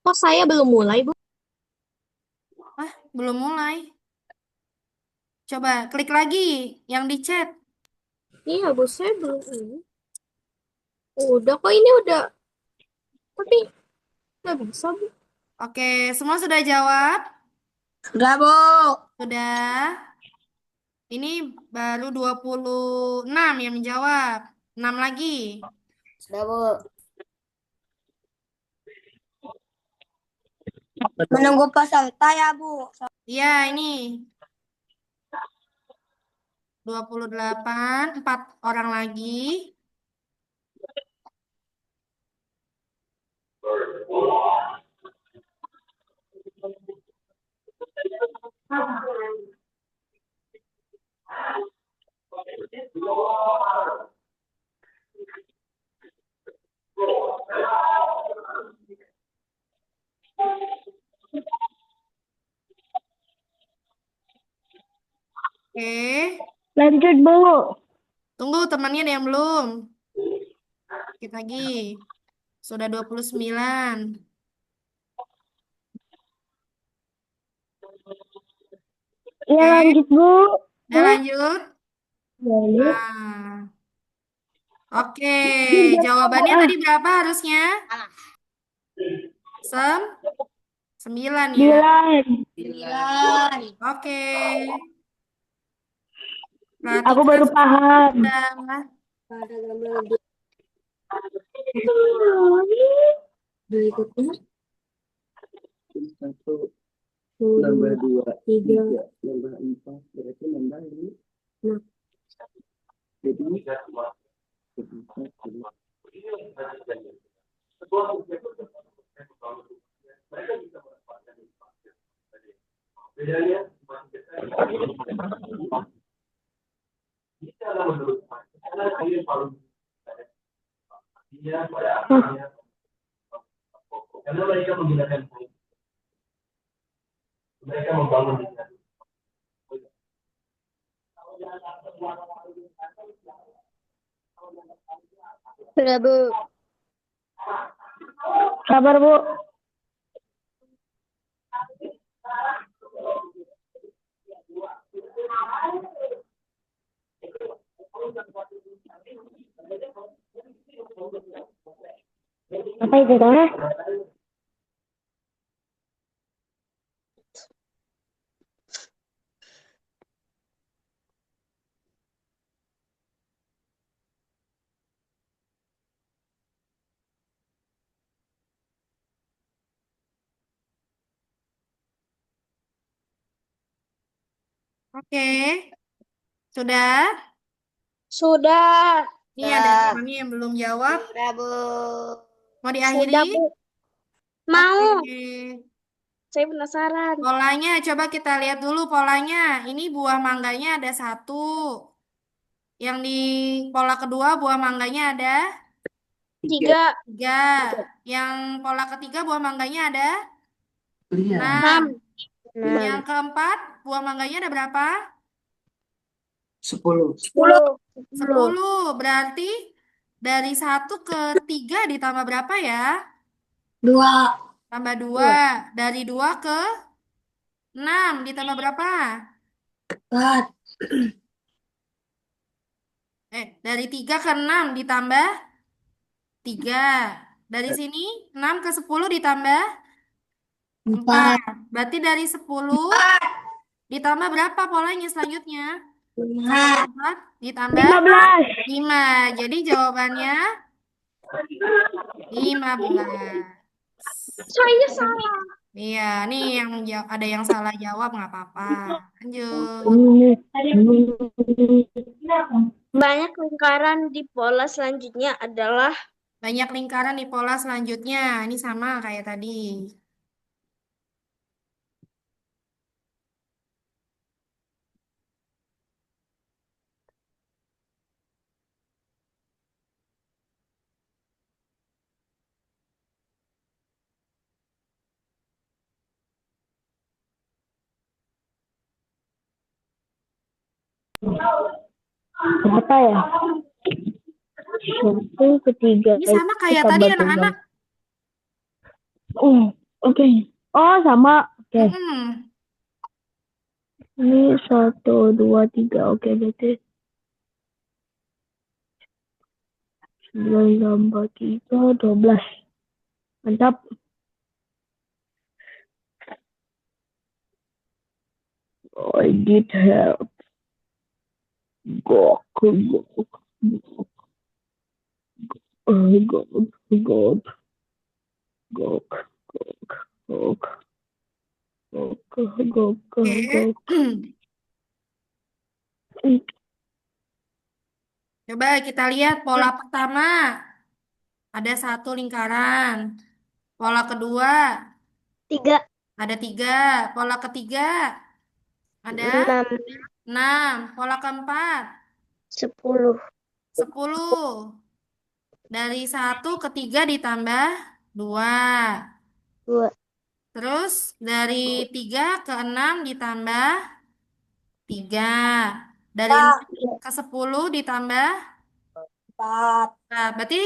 Kok saya belum mulai, Bu? Belum mulai. Coba klik lagi yang di chat. Iya, Bu, saya belum ini. Udah kok ini udah. Tapi nggak bisa, Bu. Oke, semua sudah jawab? Sudah, Bu. Sudah. Ini baru 26 yang menjawab. 6 lagi. Sudah, Bu. Menunggu peserta ya, Bu. Iya, ini 28, 4 orang lagi. Oke, lanjut, Bu. tunggu temannya ada yang belum. Dikit lagi. Sudah 29. Ya, Oke, lanjut, Bu. udah lanjut. Boleh. Nah, oke, jawabannya tadi berapa harusnya? 9 ya. 9. Oke. Aku Perhatikan baru paham. sudah. Berikutnya, Satu nambah dua, tiga, nambah empat, berarti nambah ini. Jadi Sudah, Bu. Sabar, Bu. Apa itu, Teh? Oke, sudah? Sudah. Ini ada Tiffany yang belum jawab. Sudah, Bu. Mau diakhiri? Sudah, Bu. Mau. Oke. Saya penasaran. Polanya, coba kita lihat dulu polanya. Ini buah mangganya ada 1. Yang di pola kedua buah mangganya ada 3. 3. Yang pola ketiga buah mangganya ada 6. 6. Yang keempat buah mangganya ada berapa? 10. 10. 10. Berarti dari 1 ke 3 ditambah berapa ya? 2. Tambah 2. Dari 2 ke 6 ditambah berapa? 4. Dari 3 ke 6 ditambah 3. Dari sini 6 ke 10 ditambah 4. 4. Berarti dari 10 ditambah berapa polanya selanjutnya? 1 ke 5. 4 ditambah 15. 5. Jadi jawabannya 15. Saya salah. Iya, nih yang ada yang salah jawab nggak apa-apa. Lanjut. Banyak lingkaran di pola selanjutnya adalah Banyak lingkaran di pola selanjutnya. Ini sama kayak tadi. Berapa ya? 1, ketiga, Ini sama kayak tadi tambah 3. anak-anak. Oke. Oh, sama. Oke. Mm-mm. Ini 1, 2, 3. Oke, berarti 9 tambah 3, 12. Mantap. I need help. Gok, gok, gok, gok, gok, gok, gok, gok, gok, Oke. gok. Coba kita lihat pola pertama. Ada 1 lingkaran. Pola kedua 3. ada 3. Pola ketiga ada 6. 6. Pola keempat 10. 10. Dari 1 ke 3 ditambah 2. 2. Terus dari 3 ke 6 ditambah 3. Dari 6 ke 10 ditambah 4. Nah, berarti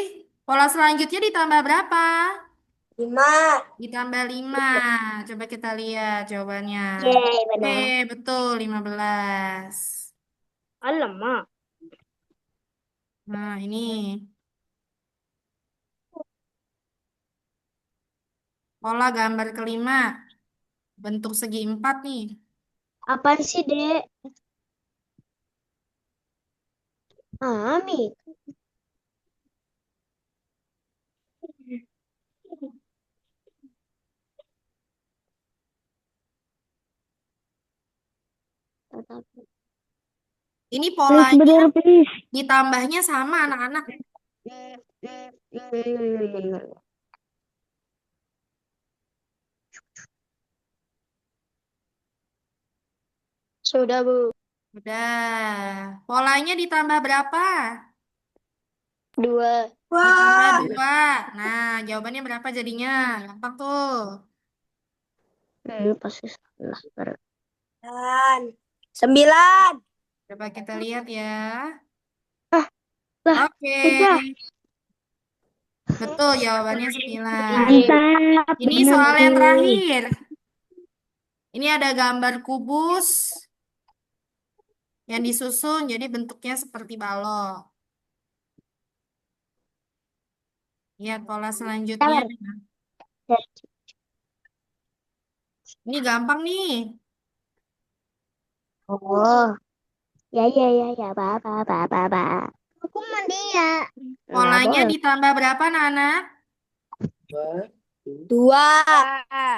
pola selanjutnya ditambah berapa? 5. Ditambah 5. Coba kita lihat jawabannya. Yeay, Oke, benar. betul 15. Alamak. Nah, ini pola gambar kelima. Bentuk segi 4 nih. Apa sih, Dek? Ami. Ini Please, polanya bener, please. ditambahnya sama anak-anak. Sudah, Bu. Udah. Polanya ditambah berapa? 2. Ditambah 2. Nah, jawabannya berapa jadinya? Gampang tuh. Pasti salah. 9. Coba kita lihat ya. Lah, Oke. udah. Betul, jawabannya 9. Mantap. Ini bener soal yang tuh. terakhir. Ini ada gambar kubus yang disusun, jadi bentuknya seperti balok. Lihat pola selanjutnya. Ini gampang nih. Oh. Ya, ya, ya, ya. Ba. Aku mandi ya. Polanya ditambah berapa, Nana? 2.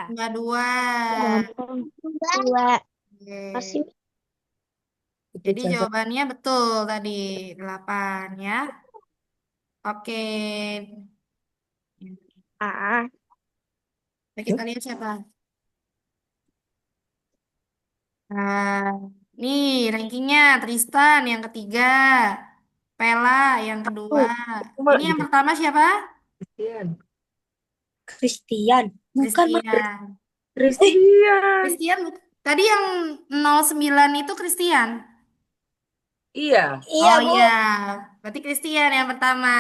Tambah 2. Gampang. 2. Oke. Masih Itu Jadi cara. jawabannya betul tadi 8 ya. Oke. Ah, Nah, kita lihat siapa. Nah, nih rankingnya Tristan yang ketiga, Pela yang kedua. Cuma Ini yang pertama siapa? Christian. Christian. Bukan, Mak. Christian. Christian. Christian, tadi yang 09 itu Christian. Iya. Iya, Oh Bu. iya, berarti Christian yang pertama.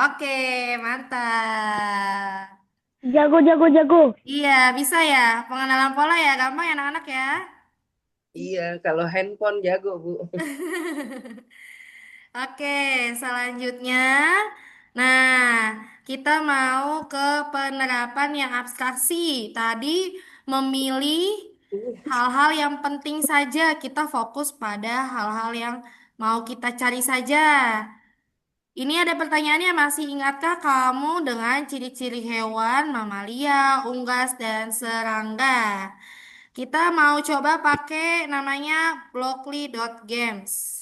Oke, mantap. Jago, jago, jago. Iya, bisa ya. Pengenalan pola ya, gampang ya anak-anak ya. Iya, kalau handphone jago, Bu. Oke, selanjutnya. Nah, kita mau ke penerapan yang abstraksi. Tadi memilih hal-hal yang penting saja. Kita fokus pada hal-hal yang mau kita cari saja. Ini ada pertanyaannya, masih ingatkah kamu dengan ciri-ciri hewan, mamalia, unggas, dan serangga? Kita mau coba pakai namanya Blockly.games.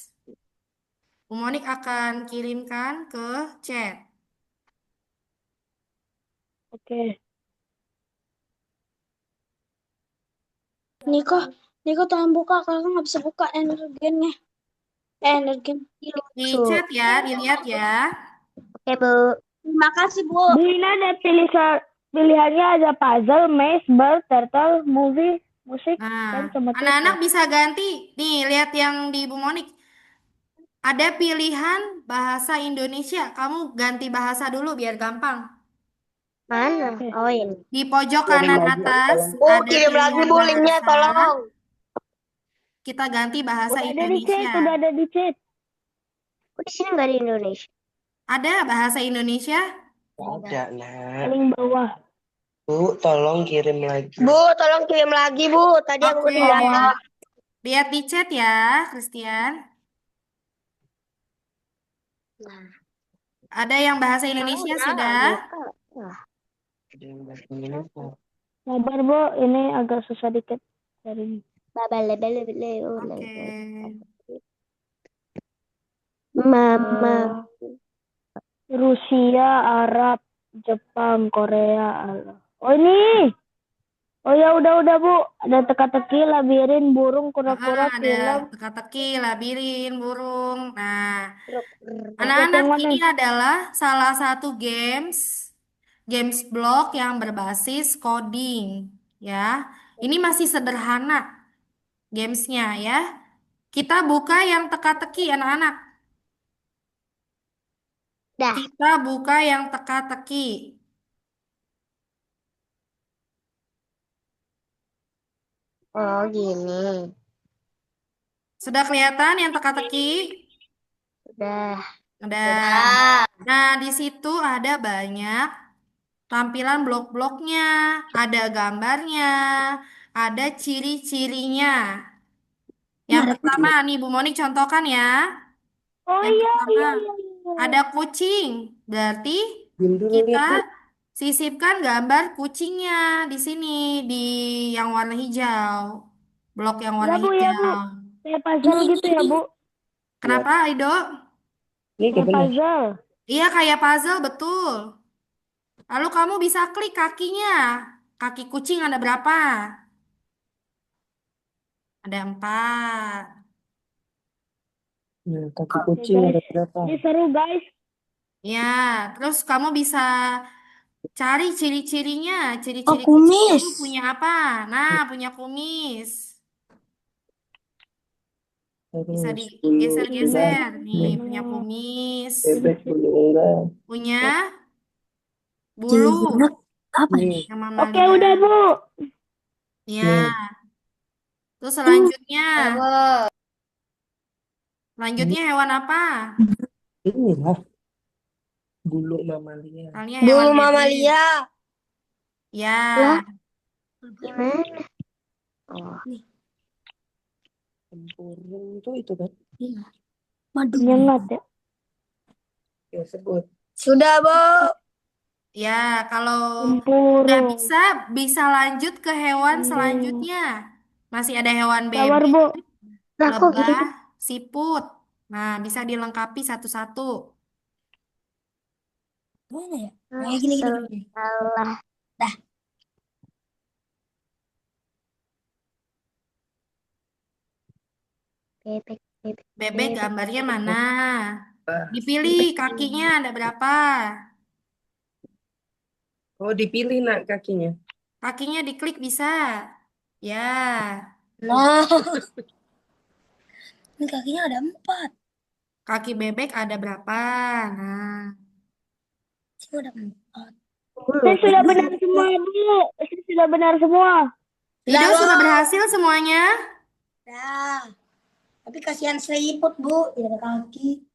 Bu Monik akan kirimkan ke chat. Oke. Niko tolong buka, kalau nggak bisa buka energennya. Energen Di lucu. chat ya, dilihat ya. Oke, Bu. Terima kasih, Bu. Bu, ini ada pilihannya ada puzzle, maze, bird, turtle, movie, musik, dan Nah, sama anak-anak telepon. bisa ganti. Nih, lihat yang di Bu Monik. Ada pilihan bahasa Indonesia. Kamu ganti bahasa dulu biar gampang. Mana? Oke. Oh, ini. Di pojok Kirim kanan lagi atas tolong. Bu, ada kirim lagi, pilihan Bu, linknya, bahasa. tolong. Kita ganti bahasa Udah ada di chat, Indonesia. udah ada di chat. Kok di sini nggak di Indonesia? Ada bahasa Indonesia? Ada, Nak. Paling bawah. Bu, tolong kirim lagi. Bu, tolong kirim lagi, Bu. Tadi aku Oke. ketinggalan. Lihat di chat ya, Christian. Ada yang bahasa Indonesia sudah? Ada yang bahasa Indonesia. Sabar, Bu, ini agak susah dikit carinya. Oke. Mama. Rusia, Arab, Jepang, Korea. Oh ini. Oh ya udah Bu. Ada teka-teki, labirin, burung, kura-kura, Ada film. teka-teki, labirin, burung. Nah, Oke, anak-anak, yang mana? ini adalah salah satu games block yang berbasis coding, ya. Ini masih sederhana gamesnya ya. Kita buka yang teka-teki, anak-anak. Dah. Kita buka yang teka-teki. Oh, gini. Sudah kelihatan yang teka-teki? Udah. Udah. Nah, di situ ada banyak tampilan blok-bloknya, ada gambarnya, ada ciri-cirinya. Yang pertama nih Bu Monik contohkan ya. Oh Yang iya, pertama iya, iya, iya. ada kucing. Berarti Diam dulu, kita lihat, Bu. sisipkan gambar kucingnya di sini di yang warna hijau. Blok yang Ya warna Bu, ya Bu. hijau. Kayak puzzle gitu ya Bu. Kenapa, Aido? Ini udah Kayak benar. puzzle. Iya, kayak puzzle, betul. Lalu kamu bisa klik kakinya. Kaki kucing ada berapa? Ada 4. Nah, kaki Oke kucing guys. ada berapa? Ini seru guys. Ya, terus kamu bisa cari ciri-cirinya. Oh, Ciri-ciri kucing kumis. kamu punya apa? Nah, punya kumis. Bisa Terus bulu unggas, digeser-geser. Nih, nih, punya kumis. bebek bulu unggas. Punya bulu. Nih, Yang Oke mamalia. udah Bu. Ya, nih. terus selanjutnya. Bu. Selanjutnya hewan apa? Inilah bulu mamalia. Misalnya Bulu hewan bebek. mamalia. Ya. Gimana? Oh. Tempurung itu kan? Nyengat ya. Ya sebut. Sudah, Bu. Ya, kalau udah Tempurung. bisa lanjut ke hewan selanjutnya. Masih ada hewan Sabar bebek, Bu. Lah, kok gini? lebah, siput. Nah, bisa dilengkapi satu-satu. Mana ya? Kayak gini. Salah. Bebek, bebek, Bebek bebek. gambarnya mana? Dipilih kakinya ada berapa? Oh, dipilih nak kakinya. Kakinya diklik bisa. Ya, Nah, ini kakinya ada 4. kaki bebek ada berapa? Nah, Sini ada 4. Saya sudah benar semua, Bu. Saya sudah benar semua. Dido Lah, sudah Bu. berhasil semuanya? Nah, tapi kasihan seliput, Bu. Tidak ada kaki.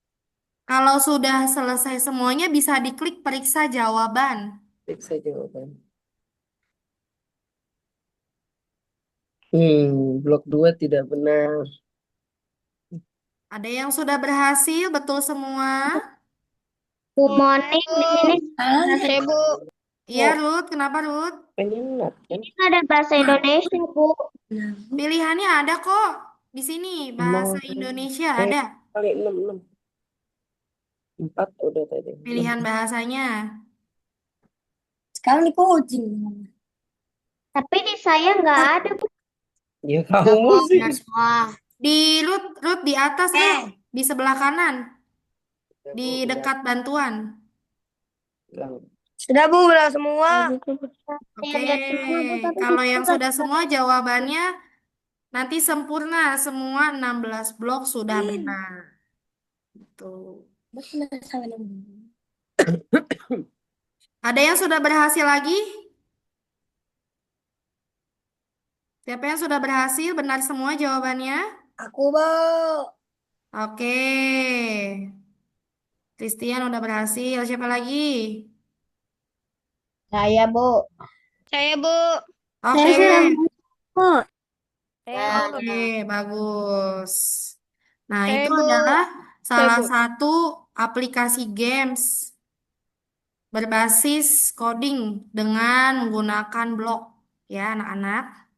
Kalau sudah selesai semuanya bisa diklik periksa jawaban. Periksa jawaban. Blok 2 tidak benar. Ada yang sudah berhasil, betul semua? Bu Monik di sini Salah. saya Bu. Iya, Ruth. Kenapa, Ruth? Penyengat kan? Ini ada bahasa Indonesia Bu. Nah, Pilihannya ada kok. Di sini, bahasa Indonesia ada. Kali 6. 4 udah tadi. Pilihan bahasanya. sekarang di kucing. Tapi di saya nggak ada Bu. Ya kamu sih. Benar semua. Di Ruth di atas, Ruth. Di sebelah kanan. Di Udah dekat bantuan. bilang. Sudah, Bu, benar semua. Oke, kalau yang sudah semua jawabannya nanti sempurna. Semua 16 blok sudah benar. Tuh. Benar sama dengan Ada yang sudah berhasil lagi? Siapa yang sudah berhasil? Benar semua jawabannya? aku, Bu. Oke. Christian udah berhasil. Siapa lagi? Saya, Bu. Saya Bu. Oke. Saya Oke, bagus. Nah, Saya, itu Bu. adalah salah Bu. satu aplikasi games berbasis coding dengan menggunakan blok, ya, anak-anak.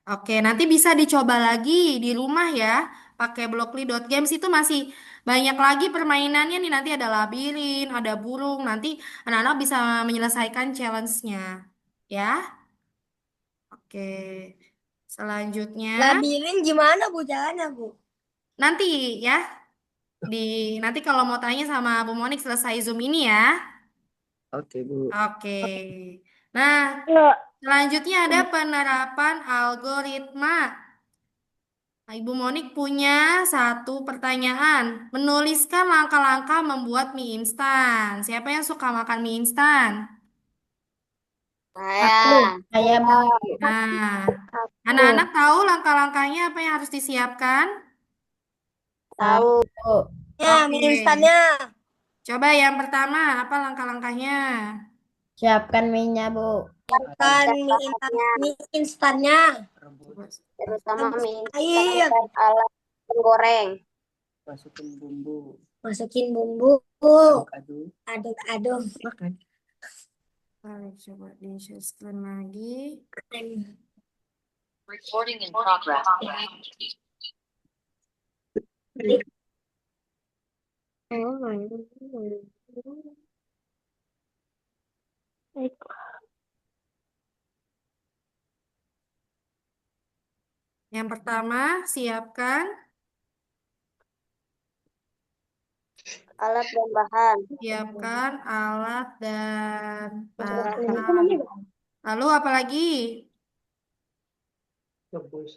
Oke, nanti bisa dicoba lagi di rumah ya. Pakai Blockly.games itu masih banyak lagi permainannya nih. Nanti ada labirin, ada burung. Nanti anak-anak bisa menyelesaikan challenge-nya. Ya. Oke. Selanjutnya Labirin gimana, Bu? Caranya, Bu? nanti ya. Nanti kalau mau tanya sama Bu Monik selesai Zoom ini ya. Oke, Bu. Oke. Nah, Enggak. selanjutnya ada penerapan algoritma. Nah, Ibu Monik punya satu pertanyaan. Menuliskan langkah-langkah membuat mie instan. Siapa yang suka makan mie instan? Saya, Bu. Nah, anak-anak tahu langkah-langkahnya apa yang harus disiapkan? Tahu. Ya, mie Oke. instannya. Coba yang pertama, apa langkah-langkahnya? Siapkan mie-nya, Bu. Siapkan mie instannya. Terutama mie Air. instan alat penggoreng. Masukin bumbu. Masukin bumbu. Aduk. Aduk-aduk. Makan. Coba di-share screen lagi. Recording in progress. Yang pertama, siapkan Alat dan bahan. alat dan bahan. Lalu apa lagi?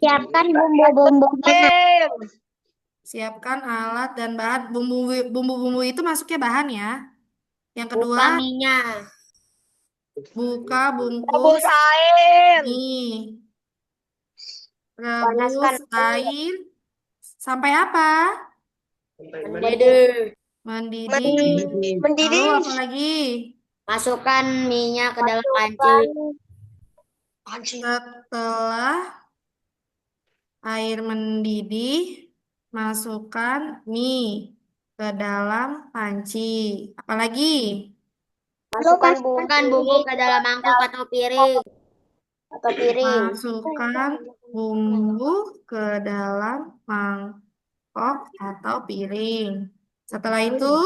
Siapkan bumbu-bumbunya. Siapkan alat dan bahan. Bumbu-bumbu itu masuknya bahan ya. Yang kedua, Bukan mie-nya. buka bungkus Rebus air. mie. Panaskan Rebus air sampai apa? Mendidih. Mendidih. Mendidih. Lalu apa lagi? Masukkan mie-nya ke dalam panci. Setelah air mendidih, masukkan mie ke dalam panci. Apalagi? Masukkan bumbu ke dalam mangkuk atau piring. Masukkan bumbu ke dalam mangkok atau piring. Setelah itu,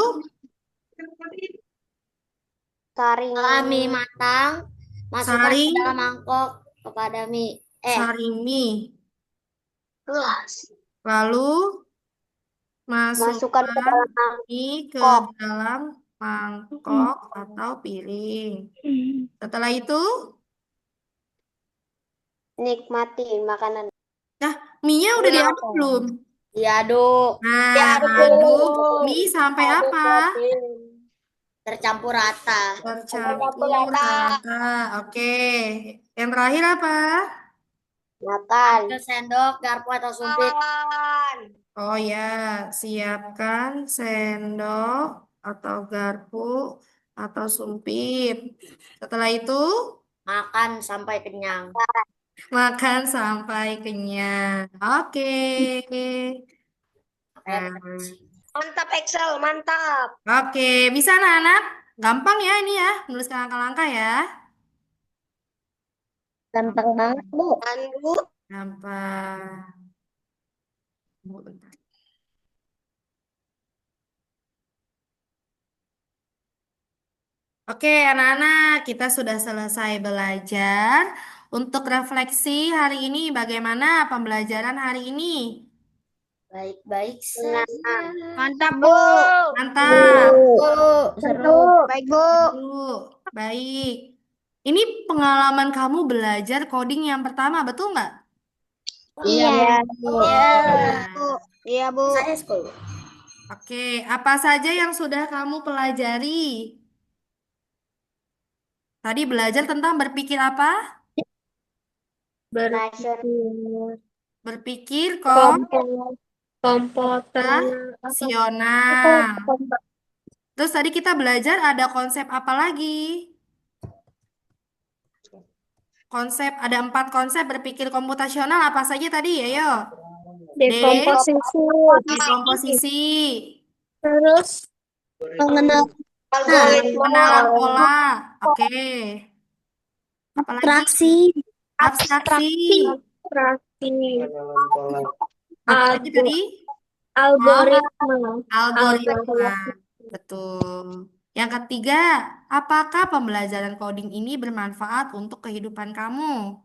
Saring. Setelah mie matang, masukkan ke saring, dalam mangkok kepada mie. saring mie. Wah, Lalu, masukkan ke masukkan dalam mie ke mangkok. dalam mangkok atau piring. Setelah itu, Nikmati makanan. nah, mie-nya udah diaduk belum? Diaduk. Nah, aduk Diaduk. mie sampai apa? Tercampur rata. Tercampur rata. Oke. Yang terakhir apa? Makan. Ambil sendok, garpu atau sumpit. Oh ya, siapkan sendok atau garpu atau sumpit. Setelah itu, Makan sampai kenyang. makan sampai kenyang. Oke. Nah, Mantap Excel, mantap. oke, bisa anak-anak? Gampang ya ini ya, menuliskan langkah-langkah ya. Gampang banget, Bu. Bu. Gampang. Tunggu bentar. Oke, anak-anak, kita sudah selesai belajar. Untuk refleksi hari ini, bagaimana pembelajaran hari ini? Baik-baik Nah, saja. mantap, Bu. Mantap. Seru. Baik, Bu. Seru. Baik. Ini pengalaman kamu belajar coding yang pertama, betul nggak? Iya, Bu. Nah, Iya, Bu. Saya 10. oke, apa saja yang sudah kamu pelajari? Tadi belajar tentang berpikir apa? Berpikir Berpikir komputer apa? komputasional. Terus tadi kita belajar ada konsep apa lagi? Konsep, ada 4 konsep berpikir komputasional apa saja tadi ya, yo? D, Dekomposisi. dekomposisi. Terus Mengenal Nah, algoritma. pengenalan pola. Oke. Apalagi? Abstraksi. abstraksi. Apalagi Algo- tadi? Algoritma. Algoritma. Betul. Yang ketiga, apakah pembelajaran coding ini bermanfaat untuk kehidupan kamu?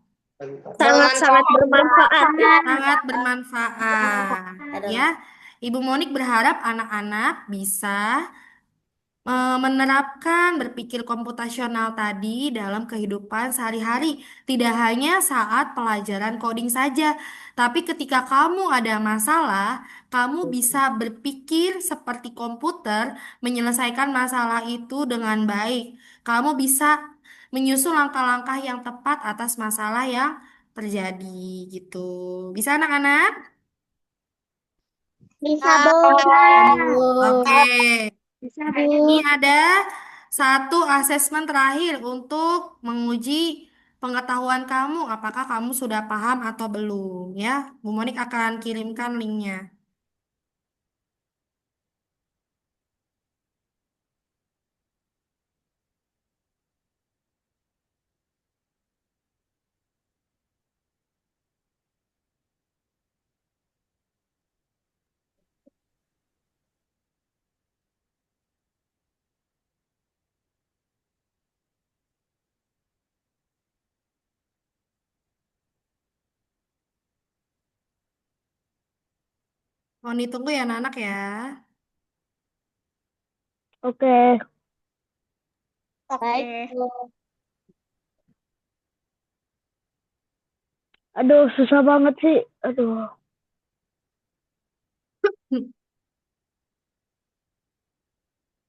Sangat-sangat bermanfaat. Sangat bermanfaat. Ya, Ibu Monik berharap anak-anak bisa menerapkan berpikir komputasional tadi dalam kehidupan sehari-hari. Tidak hanya saat pelajaran coding saja, tapi ketika kamu ada masalah, kamu bisa berpikir seperti komputer, menyelesaikan masalah itu dengan baik. Kamu bisa menyusun langkah-langkah yang tepat atas masalah yang terjadi gitu. Bisa anak-anak? Bisa, Bu. Oke. Bisa, Ini Bu. ada satu asesmen terakhir untuk menguji pengetahuan kamu, apakah kamu sudah paham atau belum ya. Bu Monik akan kirimkan linknya. Mohon ditunggu ya anak-anak ya. Oke. Baik, Bu. Aduh, susah banget sih. Aduh.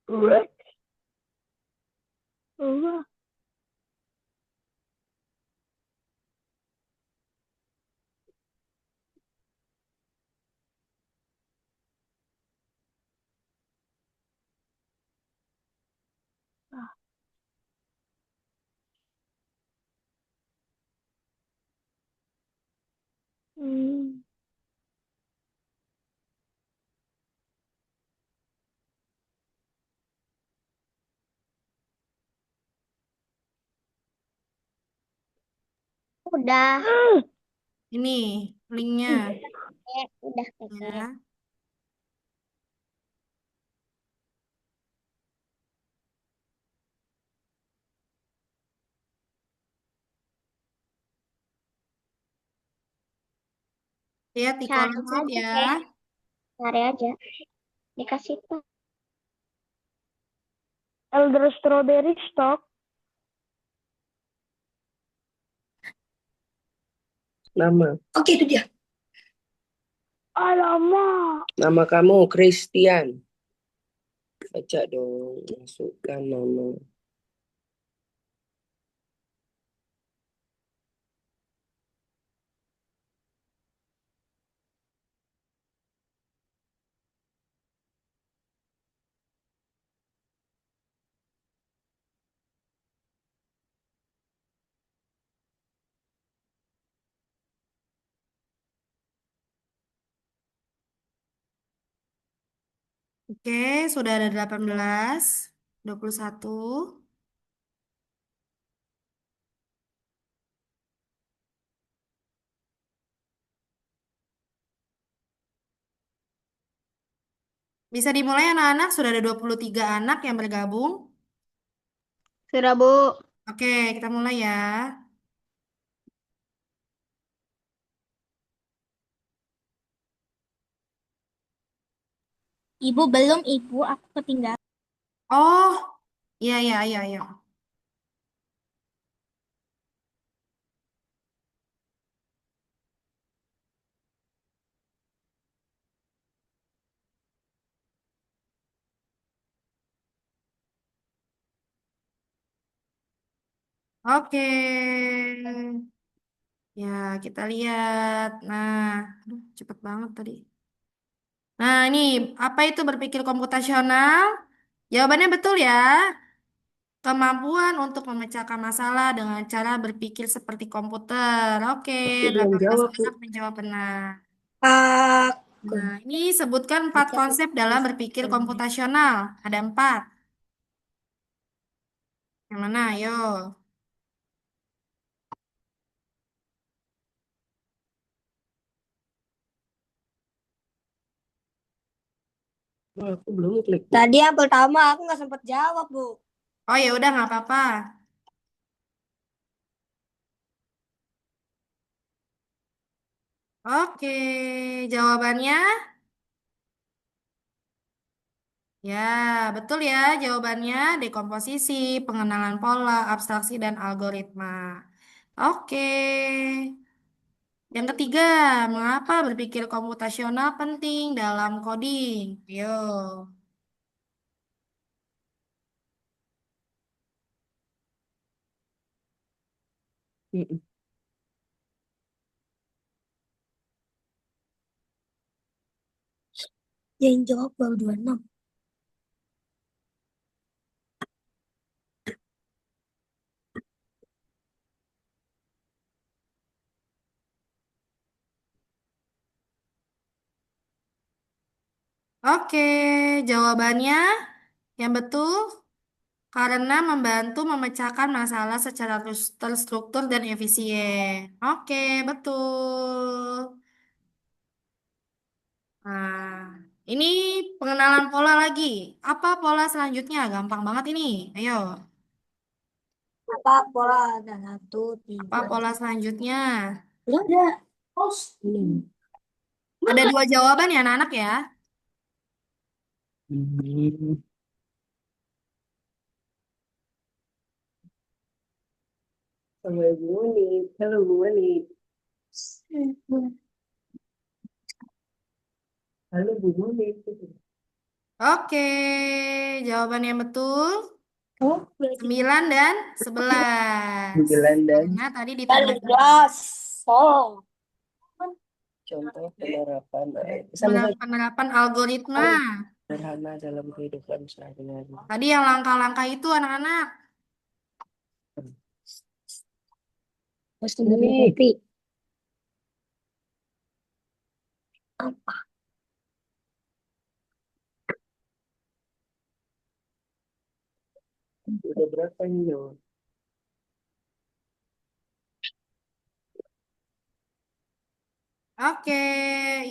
Udah. Udah. Hmm. Udah. Ini linknya Udah kakek. ya. Lihat di Cari kolom chat aja ya. kayak. Cari aja. Dikasih tuh. Elder Strawberry Stock. Nama. Oke, itu dia. Alamak. Nama kamu Christian. Baca dong. Masukkan nama. Oke, sudah ada 18, 21. Bisa dimulai anak-anak, sudah ada 23 anak yang bergabung. Sudah, Bu. Oke, kita mulai ya. Ibu belum, Ibu. Aku ketinggalan. Oh, iya, iya, iya, iya. Oke. Ya, kita lihat. Nah, aduh, cepet banget tadi. Nah, ini apa itu berpikir komputasional? Jawabannya betul ya. Kemampuan untuk memecahkan masalah dengan cara berpikir seperti komputer. Oke, Aku belum 18 jawab, Bu. anak menjawab benar. Aku. Nah, ini sebutkan 4 konsep dalam berpikir komputasional. Ada 4. Yang mana? Ayo. Oh, aku belum klik. Bu. Tadi yang pertama aku nggak sempat jawab, Bu. Oh ya udah nggak apa-apa. Oke, jawabannya ya betul ya jawabannya dekomposisi, pengenalan pola, abstraksi dan algoritma. Oke. Yang ketiga, mengapa berpikir komputasional penting dalam coding? Yo. Mm-mm. Yang jawab baru 26. Oke, jawabannya yang betul karena membantu memecahkan masalah secara terstruktur dan efisien. Oke, betul. Nah, ini pengenalan pola lagi. Apa pola selanjutnya? Gampang banget ini. Ayo, Apa pola ada 1, apa 3. pola selanjutnya? Enggak ada. Terus. Ada 2 jawaban ya anak-anak ya. Hmm. Halo Bu Monit. Halo Bu Monit. Halo Bu Monit. Oke, jawaban yang betul Oh, berarti 9 dan 11. 9 dan Karena tadi ditambah 13. Oh. contoh penerapan sama saja penerapan algoritma. sederhana dalam kehidupan sehari-hari. Tadi yang langkah-langkah itu anak-anak. Pasti kopi. Udah berapa ini jawab? Oke,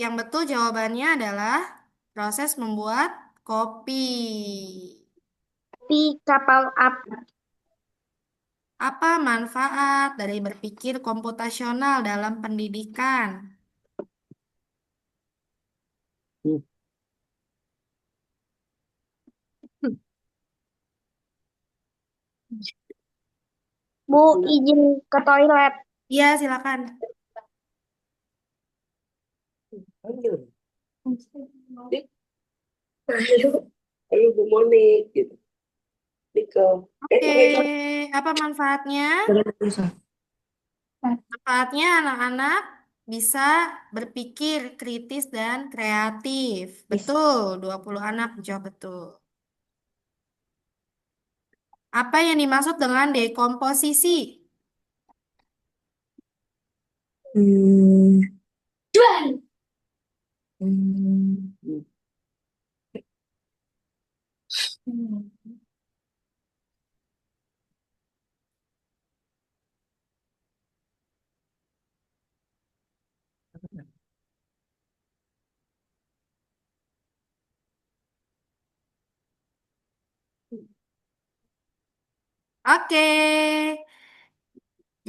yang betul jawabannya adalah proses membuat kopi. Di kapal api. Apa manfaat dari berpikir komputasional dalam pendidikan? Hmm. Bu, izin ke toilet. Iya, silakan. Ayo. Ayo. Ayo Bu Monik gitu. Niko. Oke, Niko. apa manfaatnya? Manfaatnya anak-anak bisa berpikir kritis dan kreatif. Betul, 20 anak jawab betul. Apa yang dimaksud dengan dekomposisi? Hmm. Hmm. Oke,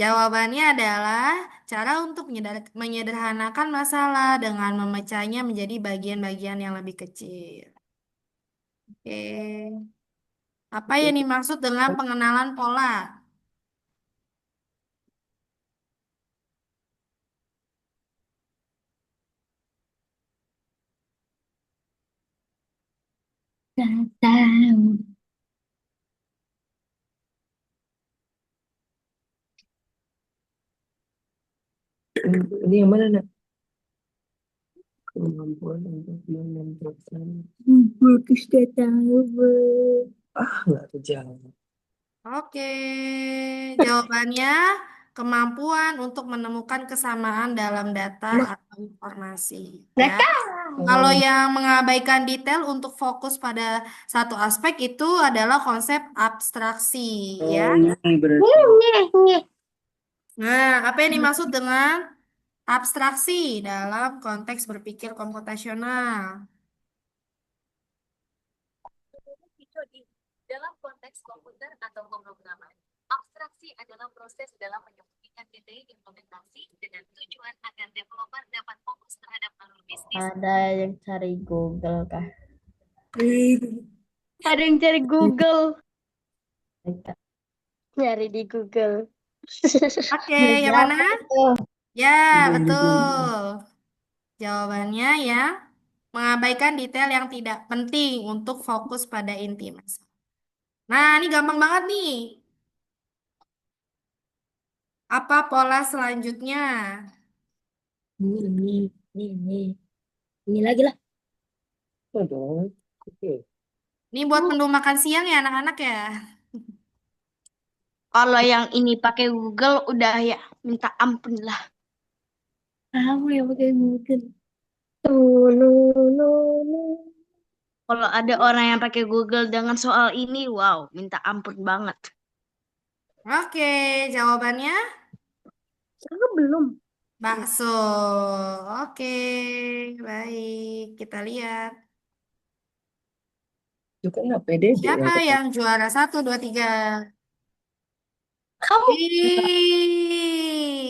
jawabannya adalah cara untuk menyederhanakan masalah dengan memecahnya menjadi bagian-bagian yang lebih kecil. Oke, apa yang dimaksud dengan pengenalan pola? Tahu. Ini yang mana nak? Kemampuan untuk menentukan. Bagus gak tahu, Bu. Nggak kejawab. Oke, jawabannya kemampuan untuk menemukan kesamaan dalam data atau informasi. Ya, kalau yang mengabaikan detail untuk fokus pada satu aspek itu adalah konsep abstraksi, ya. Ini berarti. Nah, apa yang dimaksud dengan abstraksi dalam konteks berpikir komputasional? Dalam konteks komputer atau pemrograman, abstraksi adalah proses dalam menyembunyikan ide implementasi dengan tujuan agar developer dapat fokus terhadap alur bisnis. Ada yang cari Google kah? Ada yang cari Google. Nyari di Google. Oke, yang mana? Ya, betul. Jawabannya ya, mengabaikan detail yang tidak penting untuk fokus pada inti masalah. Nah, ini gampang banget nih. Apa pola selanjutnya? Ini lagi lah. Oh, dong. Oke. Ini buat menu makan siang ya anak-anak ya. Kalau yang ini pakai Google udah ya minta ampun lah. Kamu yang pakai Google. Kalau ada orang yang pakai Google dengan soal ini, wow, minta ampun banget. Oke, jawabannya Aku belum. bakso. Oke, baik. Kita lihat. Itu kan nggak PDB Siapa yang yang juara 1, 2, 3? Kamu.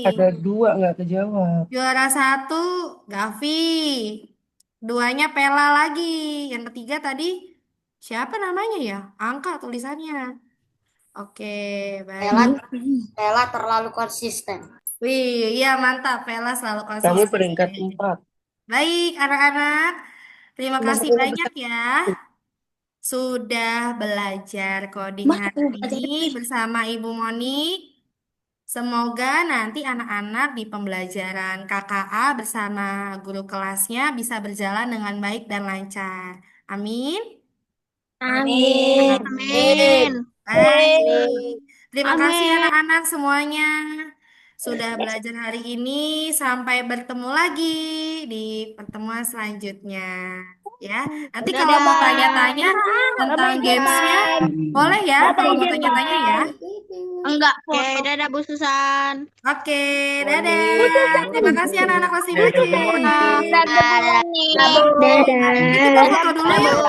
ada 2 nggak kejawab. Juara 1, Gavi. Duanya Pela lagi. Yang ketiga tadi siapa namanya ya? Angka tulisannya. Oke, Pela, baik. Pela terlalu konsisten. Wih, iya mantap. Pela selalu Kamu konsisten. peringkat 4. Baik, anak-anak. Terima kasih Masuk banyak ya. Sudah belajar coding hari ini bersama Ibu Monik. Semoga nanti anak-anak di pembelajaran KKA bersama guru kelasnya bisa berjalan dengan baik dan lancar. Amin. Amin. Amin. Baik. Terima kasih Amin. anak-anak semuanya sudah belajar hari ini. Sampai bertemu lagi di pertemuan selanjutnya. Ya, nanti kalau mau tanya-tanya tentang gamesnya, boleh ya kalau mau tanya-tanya ya. Enggak Oke, foto. dadah Bu Susan. Oke, dadah. Terima kasih anak-anak kelas 5C. Dadah. Kita foto dulu yuk.